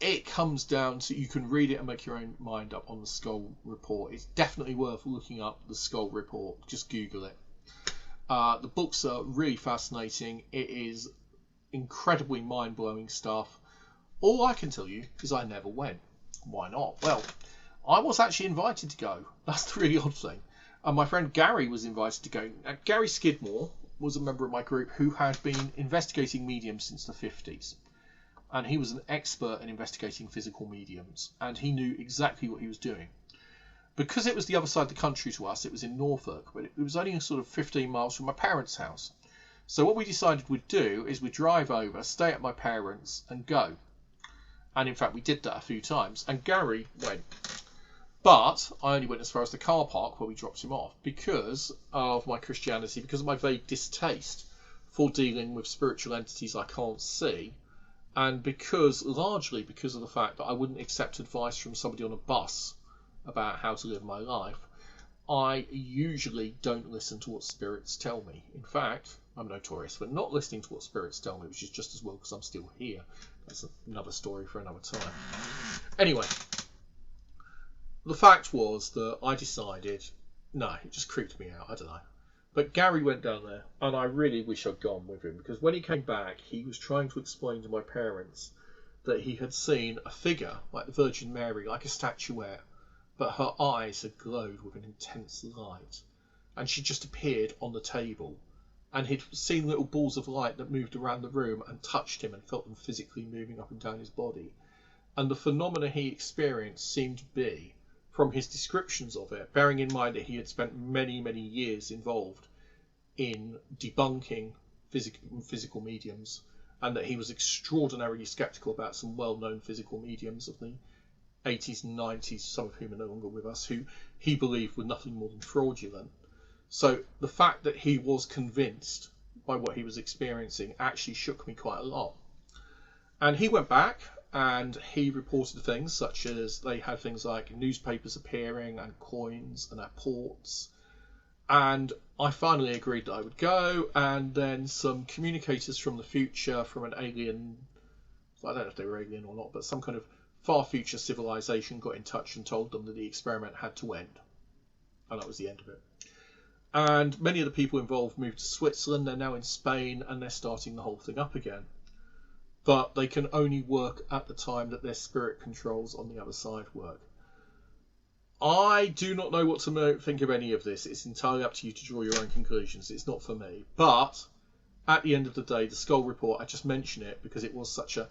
it comes down to, you can read it and make your own mind up on the Skull report. It's definitely worth looking up the Skull report. Just Google it. The books are really fascinating. It is incredibly mind-blowing stuff. All I can tell you is I never went. Why not? Well, I was actually invited to go. That's the really odd thing. And my friend Gary was invited to go. Now, Gary Skidmore was a member of my group who had been investigating mediums since the 50s. And he was an expert in investigating physical mediums. And he knew exactly what he was doing. Because it was the other side of the country to us, it was in Norfolk, but it was only sort of 15 miles from my parents' house. So what we decided we'd do is we'd drive over, stay at my parents' and go. And in fact, we did that a few times. And Gary went. But I only went as far as the car park where we dropped him off because of my Christianity, because of my vague distaste for dealing with spiritual entities I can't see, and largely because of the fact that I wouldn't accept advice from somebody on a bus about how to live my life. I usually don't listen to what spirits tell me. In fact, I'm notorious for not listening to what spirits tell me, which is just as well because I'm still here. That's another story for another time. Anyway, the fact was that I decided, no, it just creeped me out, I don't know. But Gary went down there, and I really wish I'd gone with him, because when he came back, he was trying to explain to my parents that he had seen a figure, like the Virgin Mary, like a statuette, but her eyes had glowed with an intense light, and she just appeared on the table, and he'd seen little balls of light that moved around the room and touched him and felt them physically moving up and down his body. And the phenomena he experienced seemed to be, from his descriptions of it, bearing in mind that he had spent many, many years involved in debunking physical mediums, and that he was extraordinarily sceptical about some well-known physical mediums of the 80s and 90s, some of whom are no longer with us, who he believed were nothing more than fraudulent. So the fact that he was convinced by what he was experiencing actually shook me quite a lot. And he went back and he reported things such as they had things like newspapers appearing and coins and apports. And I finally agreed that I would go, and then some communicators from the future, from an alien, I don't know if they were alien or not, but some kind of far future civilization got in touch and told them that the experiment had to end. And that was the end of it. And many of the people involved moved to Switzerland. They're now in Spain, and they're starting the whole thing up again. But they can only work at the time that their spirit controls on the other side work. I do not know what to think of any of this. It's entirely up to you to draw your own conclusions. It's not for me. But at the end of the day, the Skull report, I just mention it because it was such an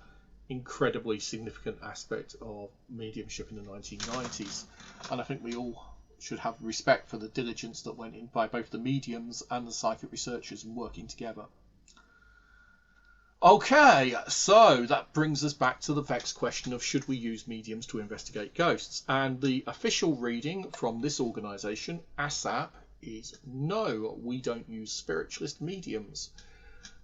incredibly significant aspect of mediumship in the 1990s. And I think we all should have respect for the diligence that went in by both the mediums and the psychic researchers in working together. Okay, so that brings us back to the vexed question of should we use mediums to investigate ghosts? And the official reading from this organisation, ASSAP, is no, we don't use spiritualist mediums.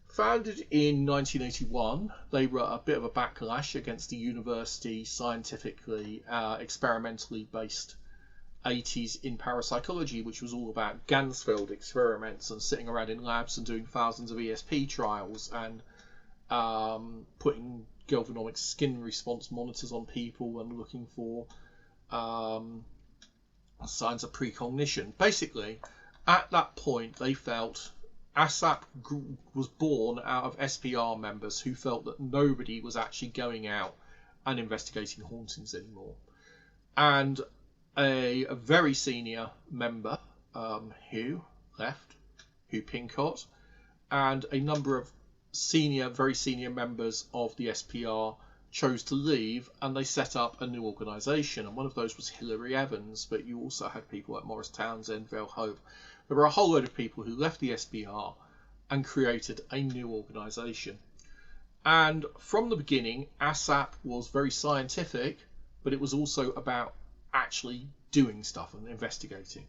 Founded in 1981, they were a bit of a backlash against the university scientifically, experimentally based 80s in parapsychology, which was all about Gansfeld experiments and sitting around in labs and doing thousands of ESP trials and putting galvanic skin response monitors on people and looking for signs of precognition. Basically, at that point, they felt ASSAP was born out of SPR members who felt that nobody was actually going out and investigating hauntings anymore. And a very senior member who left, Hugh Pincott, and a number of very senior members of the SPR chose to leave, and they set up a new organisation, and one of those was Hilary Evans, but you also had people like Morris Townsend, Val Hope. There were a whole load of people who left the SPR and created a new organisation. And from the beginning, ASSAP was very scientific, but it was also about actually doing stuff and investigating.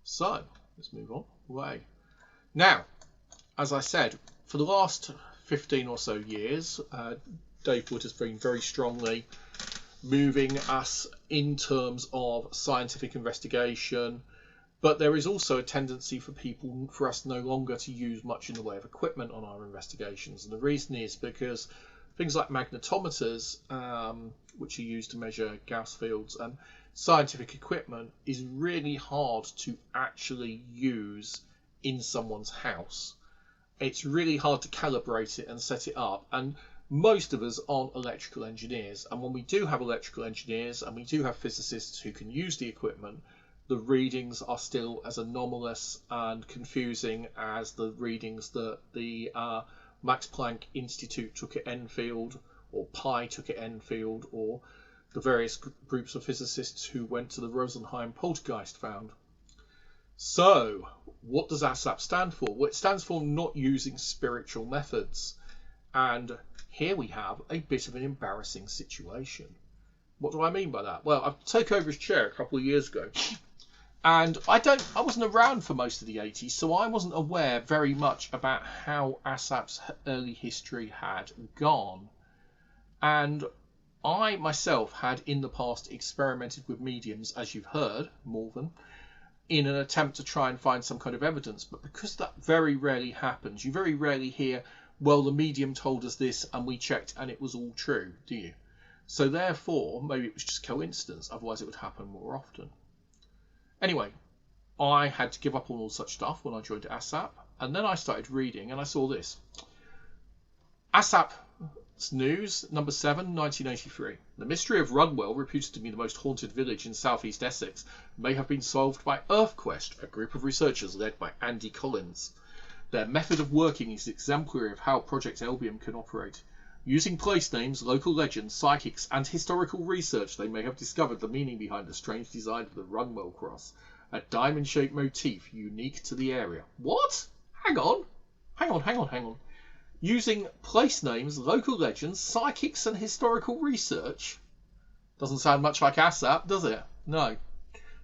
So, let's move on away. Now, as I said, for the last 15 or so years, Dave Wood has been very strongly moving us in terms of scientific investigation, but there is also a tendency for us no longer to use much in the way of equipment on our investigations. And the reason is because things like magnetometers, which are used to measure Gauss fields, and scientific equipment is really hard to actually use in someone's house. It's really hard to calibrate it and set it up, and most of us aren't electrical engineers. And when we do have electrical engineers and we do have physicists who can use the equipment, the readings are still as anomalous and confusing as the readings that the Max Planck Institute took at Enfield, or Pi took at Enfield, or the various groups of physicists who went to the Rosenheim poltergeist found. So, what does ASSAP stand for? Well, it stands for not using spiritual methods. And here we have a bit of an embarrassing situation. What do I mean by that? Well, I took over his chair a couple of years ago, and I wasn't around for most of the 80s, so I wasn't aware very much about how ASSAP's early history had gone. And I myself had in the past experimented with mediums, as you've heard, Morven, in an attempt to try and find some kind of evidence. But because that very rarely happens, you very rarely hear, well, the medium told us this and we checked and it was all true, do you? So therefore, maybe it was just coincidence, otherwise it would happen more often. Anyway, I had to give up on all such stuff when I joined ASSAP, and then I started reading and I saw this. ASSAP's News, number 7, 1983. The mystery of Runwell, reputed to be the most haunted village in southeast Essex, may have been solved by EarthQuest, a group of researchers led by Andy Collins. Their method of working is exemplary of how Project Albion can operate. Using place names, local legends, psychics, and historical research, they may have discovered the meaning behind the strange design of the Runwell cross, a diamond-shaped motif unique to the area. What? Hang on. Using place names, local legends, psychics, and historical research? Doesn't sound much like ASSAP, does it? No.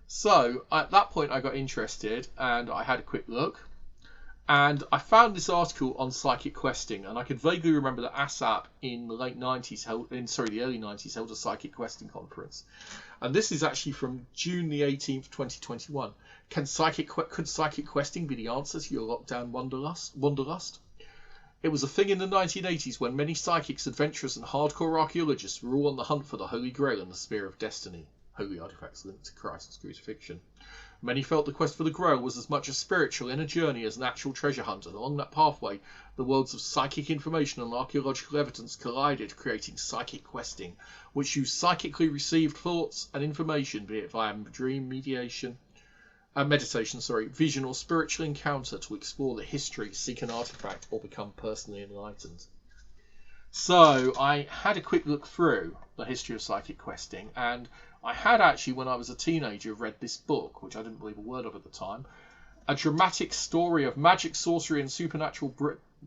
So, at that point I got interested, and I had a quick look. And I found this article on psychic questing, and I could vaguely remember that ASSAP in the early 90s held a psychic questing conference. And this is actually from June the 18th, 2021. Could psychic questing be the answer to your lockdown wanderlust? It was a thing in the 1980s when many psychics, adventurers, and hardcore archaeologists were all on the hunt for the Holy Grail and the Spear of Destiny, holy artifacts linked to Christ's crucifixion. Many felt the quest for the Grail was as much a spiritual inner journey as an actual treasure hunt, and along that pathway, the worlds of psychic information and archaeological evidence collided, creating psychic questing, which used psychically received thoughts and information, be it via dream meditation, meditation, vision, or spiritual encounter, to explore the history, seek an artifact, or become personally enlightened. So I had a quick look through the history of psychic questing, and I had actually, when I was a teenager, read this book, which I didn't believe a word of at the time, A Dramatic Story of Magic, Sorcery, and Supernatural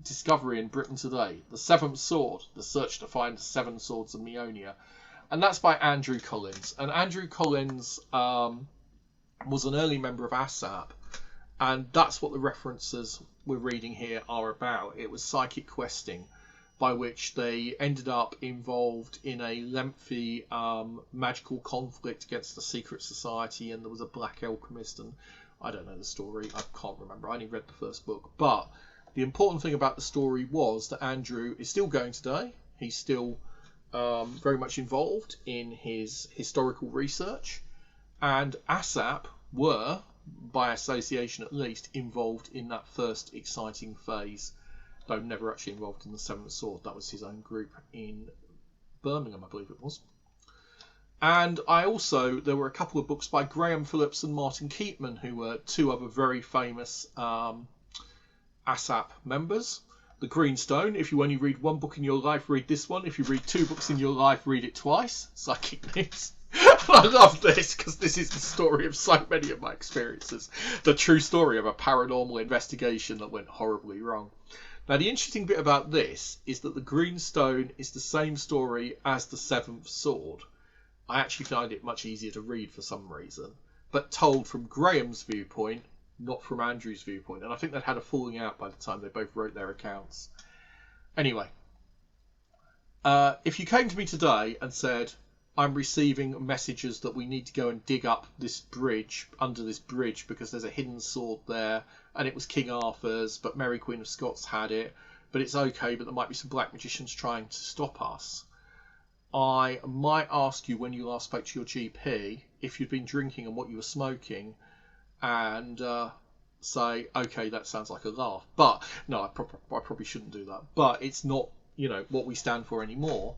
Discovery in Britain Today, The Seventh Sword, The Search to Find the Seven Swords of Meonia. And that's by Andrew Collins. And Andrew Collins was an early member of ASSAP, and that's what the references we're reading here are about. It was psychic questing, by which they ended up involved in a lengthy magical conflict against the secret society, and there was a black alchemist, and I don't know the story, I can't remember, I only read the first book. But the important thing about the story was that Andrew is still going today. He's still very much involved in his historical research, and ASSAP were, by association at least, involved in that first exciting phase, though never actually involved in the Seventh Sword. That was his own group in Birmingham, I believe it was. And there were a couple of books by Graham Phillips and Martin Keatman, who were two other very famous ASSAP members. The Greenstone, if you only read one book in your life, read this one. If you read two books in your life, read it twice. Psychic news. I love this because this is the story of so many of my experiences. The true story of a paranormal investigation that went horribly wrong. Now, the interesting bit about this is that the Greenstone is the same story as the Seventh Sword. I actually find it much easier to read for some reason, but told from Graham's viewpoint, not from Andrew's viewpoint. And I think they'd had a falling out by the time they both wrote their accounts. Anyway, if you came to me today and said, I'm receiving messages that we need to go and dig up this bridge, under this bridge, because there's a hidden sword there, and it was King Arthur's, but Mary Queen of Scots had it, but it's okay, but there might be some black magicians trying to stop us. I might ask you when you last spoke to your GP if you'd been drinking and what you were smoking, and say, okay, that sounds like a laugh. But no, I probably shouldn't do that. But it's not, what we stand for anymore.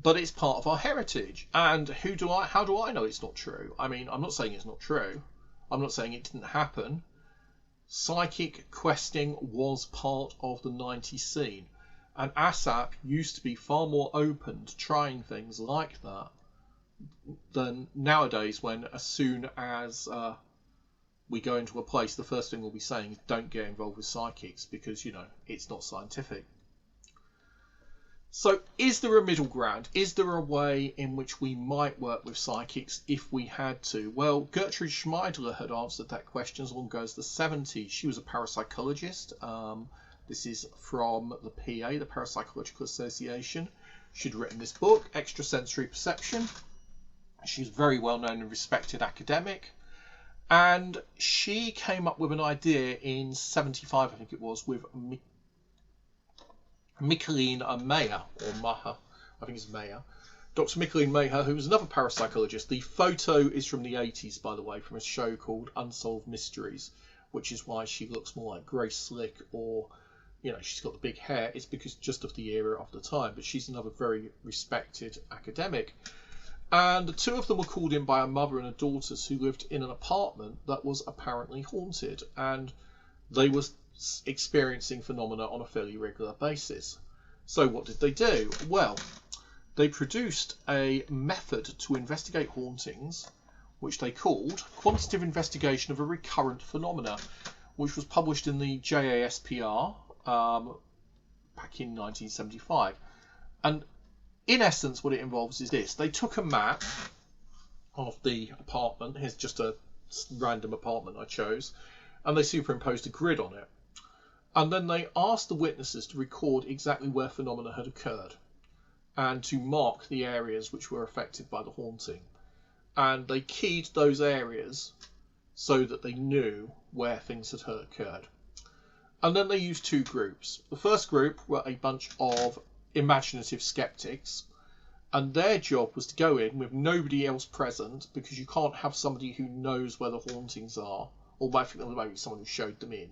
But it's part of our heritage. And how do I know it's not true? I mean, I'm not saying it's not true. I'm not saying it didn't happen. Psychic questing was part of the 90s scene. And ASSAP used to be far more open to trying things like that than nowadays, when as soon as we go into a place, the first thing we'll be saying is don't get involved with psychics because, it's not scientific. So is there a middle ground? Is there a way in which we might work with psychics if we had to? Well, Gertrude Schmeidler had answered that question as long ago as the 70s. She was a parapsychologist. This is from the PA, the Parapsychological Association. She'd written this book, Extrasensory Perception. She's a very well-known and respected academic. And she came up with an idea in 75, I think it was, with Micheline Mayer, or Maher, I think it's Mayer. Dr. Micheline Mayer, who was another parapsychologist. The photo is from the 80s, by the way, from a show called Unsolved Mysteries, which is why she looks more like Grace Slick, or, she's got the big hair. It's because just of the era of the time, but she's another very respected academic. And the two of them were called in by a mother and a daughter who lived in an apartment that was apparently haunted, and they were experiencing phenomena on a fairly regular basis. So what did they do? Well, they produced a method to investigate hauntings, which they called Quantitative Investigation of a Recurrent Phenomena, which was published in the JASPR back in 1975. And in essence, what it involves is this. They took a map of the apartment. Here's just a random apartment I chose. And they superimposed a grid on it. And then they asked the witnesses to record exactly where phenomena had occurred and to mark the areas which were affected by the haunting. And they keyed those areas so that they knew where things had occurred. And then they used two groups. The first group were a bunch of imaginative skeptics, and their job was to go in with nobody else present, because you can't have somebody who knows where the hauntings are, or I think there might be someone who showed them in,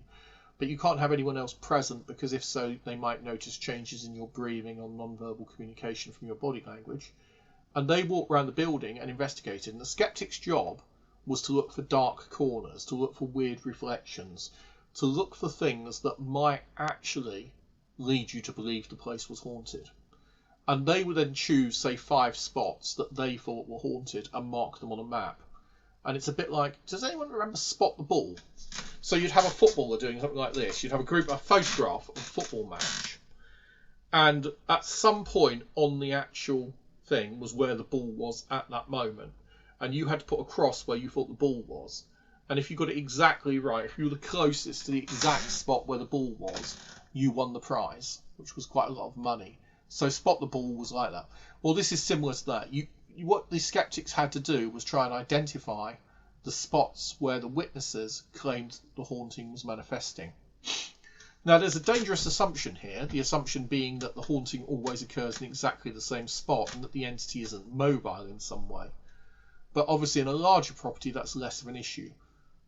but you can't have anyone else present, because if so, they might notice changes in your breathing or non-verbal communication from your body language. And they walked around the building and investigated, and the skeptic's job was to look for dark corners, to look for weird reflections, to look for things that might actually lead you to believe the place was haunted. And they would then choose, say, 5 spots that they thought were haunted and mark them on a map. And it's a bit like, does anyone remember Spot the Ball? So you'd have a footballer doing something like this. You'd have a photograph of a football match. And at some point on the actual thing was where the ball was at that moment. And you had to put a cross where you thought the ball was. And if you got it exactly right, if you were the closest to the exact spot where the ball was, you won the prize, which was quite a lot of money. So Spot the Ball was like that. Well, this is similar to that. What the skeptics had to do was try and identify the spots where the witnesses claimed the haunting was manifesting. Now, there's a dangerous assumption here, the assumption being that the haunting always occurs in exactly the same spot and that the entity isn't mobile in some way. But obviously in a larger property, that's less of an issue.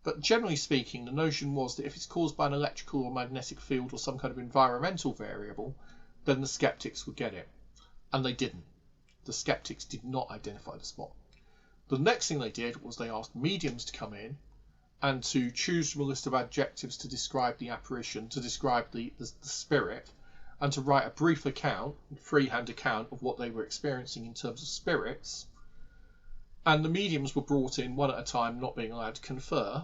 But generally speaking, the notion was that if it's caused by an electrical or magnetic field or some kind of environmental variable, then the skeptics would get it. And they didn't. The skeptics did not identify the spot. The next thing they did was they asked mediums to come in and to choose from a list of adjectives to describe the apparition, to describe the spirit, and to write a brief account, a freehand account of what they were experiencing in terms of spirits. And the mediums were brought in one at a time, not being allowed to confer.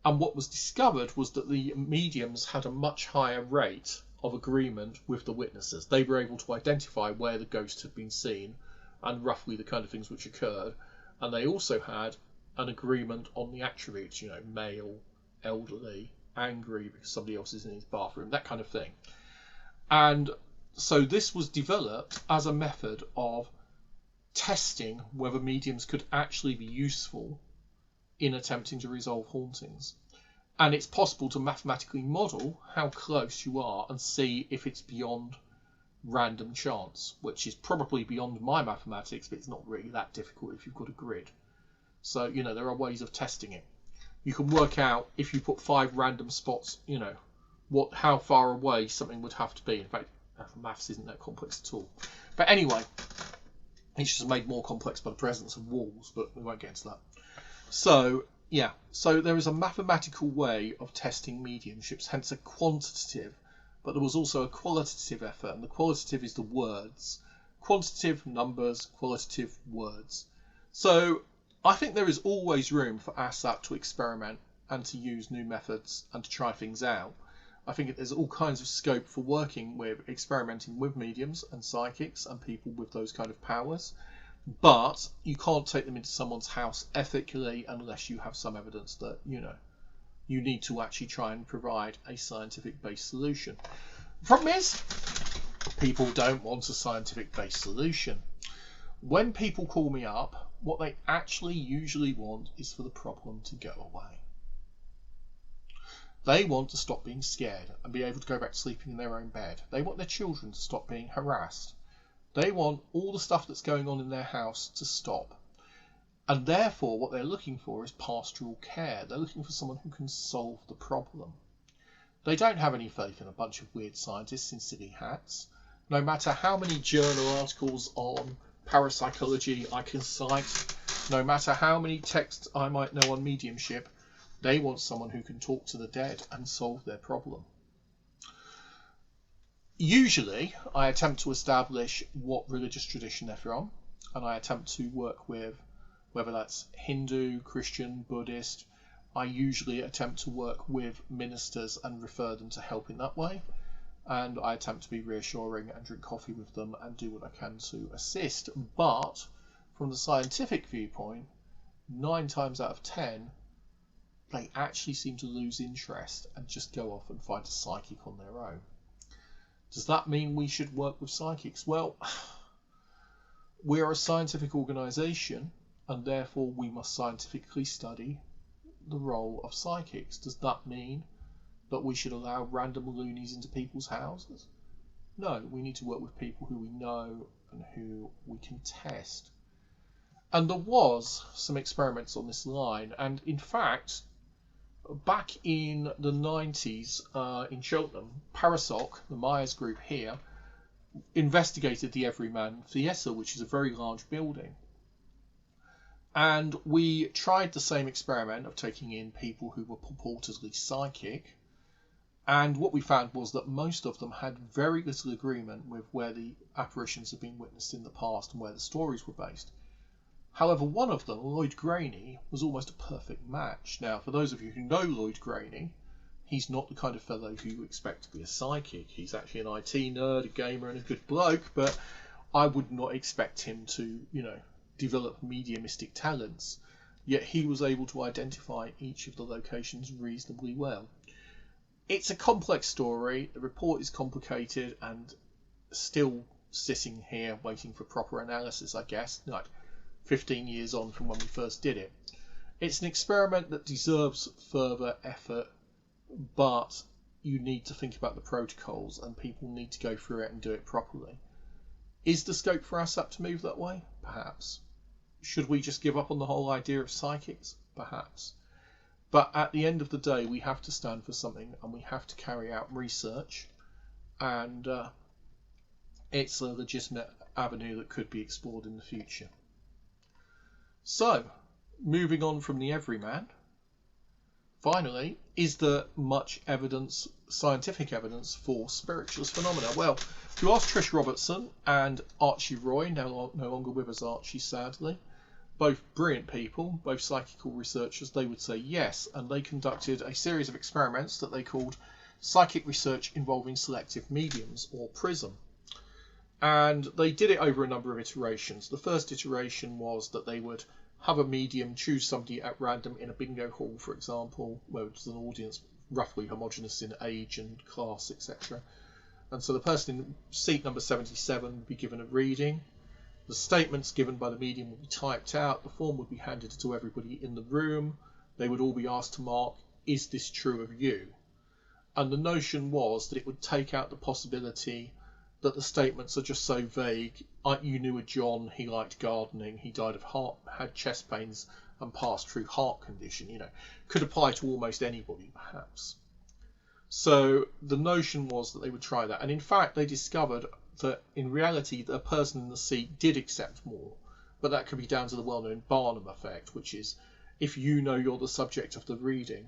And what was discovered was that the mediums had a much higher rate of agreement with the witnesses. They were able to identify where the ghost had been seen and roughly the kind of things which occurred. And they also had an agreement on the attributes, male, elderly, angry because somebody else is in his bathroom, that kind of thing. And so this was developed as a method of testing whether mediums could actually be useful in attempting to resolve hauntings. And it's possible to mathematically model how close you are and see if it's beyond random chance, which is probably beyond my mathematics, but it's not really that difficult if you've got a grid. So, there are ways of testing it. You can work out if you put 5 random spots, how far away something would have to be. In fact, maths isn't that complex at all. But anyway, it's just made more complex by the presence of walls, but we won't get into that. So there is a mathematical way of testing mediumships, hence a quantitative, but there was also a qualitative effort, and the qualitative is the words. Quantitative numbers, qualitative words. So I think there is always room for ASSAP to experiment and to use new methods and to try things out. I think there's all kinds of scope for working with, experimenting with mediums and psychics and people with those kind of powers. But you can't take them into someone's house ethically unless you have some evidence that, you need to actually try and provide a scientific-based solution. The problem is, people don't want a scientific-based solution. When people call me up, what they actually usually want is for the problem to go away. They want to stop being scared and be able to go back to sleeping in their own bed. They want their children to stop being harassed. They want all the stuff that's going on in their house to stop. And therefore, what they're looking for is pastoral care. They're looking for someone who can solve the problem. They don't have any faith in a bunch of weird scientists in silly hats. No matter how many journal articles on parapsychology I can cite, no matter how many texts I might know on mediumship, they want someone who can talk to the dead and solve their problem. Usually, I attempt to establish what religious tradition they're from, and I attempt to work with, whether that's Hindu, Christian, Buddhist. I usually attempt to work with ministers and refer them to help in that way, and I attempt to be reassuring and drink coffee with them and do what I can to assist. But from the scientific viewpoint, 9 times out of 10, they actually seem to lose interest and just go off and find a psychic on their own. Does that mean we should work with psychics? Well, we are a scientific organisation, and therefore we must scientifically study the role of psychics. Does that mean that we should allow random loonies into people's houses? No, we need to work with people who we know and who we can test. And there was some experiments on this line, and in fact, back in the 90s in Cheltenham, Parapsychology, the Myers group here, investigated the Everyman Theatre, which is a very large building. And we tried the same experiment of taking in people who were purportedly psychic. And what we found was that most of them had very little agreement with where the apparitions had been witnessed in the past and where the stories were based. However, one of them, Lloyd Graney, was almost a perfect match. Now, for those of you who know Lloyd Graney, he's not the kind of fellow who you expect to be a psychic. He's actually an IT nerd, a gamer, and a good bloke, but I would not expect him to, develop mediumistic talents. Yet he was able to identify each of the locations reasonably well. It's a complex story. The report is complicated and still sitting here waiting for proper analysis, I guess. 15 years on from when we first did it. It's an experiment that deserves further effort, but you need to think about the protocols and people need to go through it and do it properly. Is the scope for ASSAP to move that way? Perhaps. Should we just give up on the whole idea of psychics? Perhaps. But at the end of the day, we have to stand for something and we have to carry out research, and it's a legitimate avenue that could be explored in the future. So, moving on from the Everyman, finally, is there much evidence, scientific evidence, for spiritualist phenomena? Well, you asked Trish Robertson and Archie Roy, no longer with us, Archie, sadly, both brilliant people, both psychical researchers. They would say yes, and they conducted a series of experiments that they called Psychic Research Involving Selective Mediums, or PRISM. And they did it over a number of iterations. The first iteration was that they would have a medium choose somebody at random in a bingo hall, for example, where it was an audience roughly homogenous in age and class, etc. And so the person in seat number 77 would be given a reading. The statements given by the medium would be typed out. The form would be handed to everybody in the room. They would all be asked to mark, is this true of you? And the notion was that it would take out the possibility that the statements are just so vague. You knew a John, he liked gardening, he died of heart, had chest pains and passed through heart condition, could apply to almost anybody perhaps. So the notion was that they would try that. And in fact, they discovered that in reality, the person in the seat did accept more, but that could be down to the well-known Barnum effect, which is if you know you're the subject of the reading.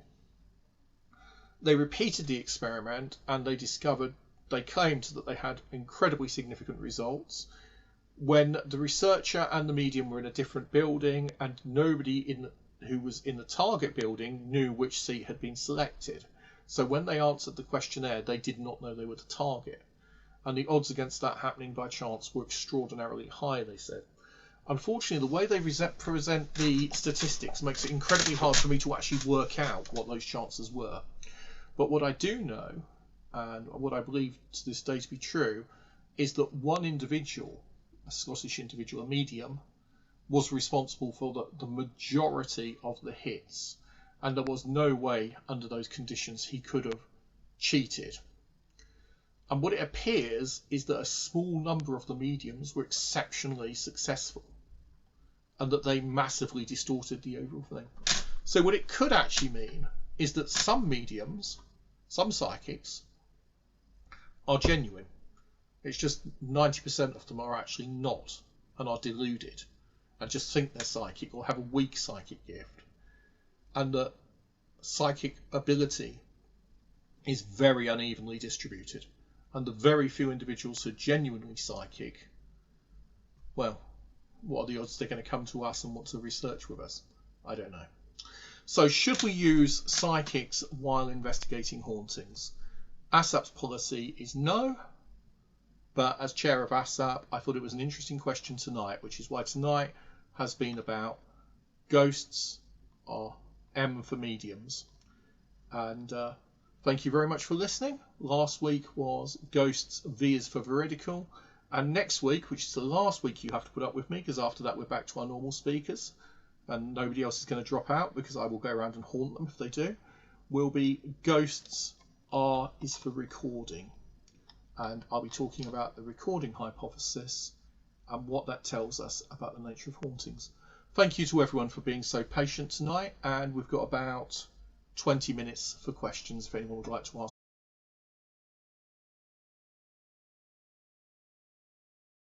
They repeated the experiment and they claimed that they had incredibly significant results when the researcher and the medium were in a different building and nobody who was in the target building knew which seat had been selected. So when they answered the questionnaire, they did not know they were the target. And the odds against that happening by chance were extraordinarily high, they said. Unfortunately, the way they present the statistics makes it incredibly hard for me to actually work out what those chances were. But what I do know, and what I believe to this day to be true, is that one individual, a Scottish individual, a medium, was responsible for the majority of the hits. And there was no way under those conditions he could have cheated. And what it appears is that a small number of the mediums were exceptionally successful and that they massively distorted the overall thing. So what it could actually mean is that some mediums, some psychics, are genuine. It's just 90% of them are actually not and are deluded and just think they're psychic or have a weak psychic gift. And that psychic ability is very unevenly distributed. And the very few individuals who are genuinely psychic, well, what are the odds they're going to come to us and want to research with us? I don't know. So should we use psychics while investigating hauntings? ASSAP's policy is no, but as chair of ASSAP, I thought it was an interesting question tonight, which is why tonight has been about ghosts, or M for mediums. And thank you very much for listening. Last week was ghosts, V is for veridical. And next week, which is the last week you have to put up with me, because after that we're back to our normal speakers, and nobody else is going to drop out because I will go around and haunt them if they do, will be ghosts, R is for recording. And I'll be talking about the recording hypothesis and what that tells us about the nature of hauntings. Thank you to everyone for being so patient tonight, and we've got about 20 minutes for questions if anyone would like to ask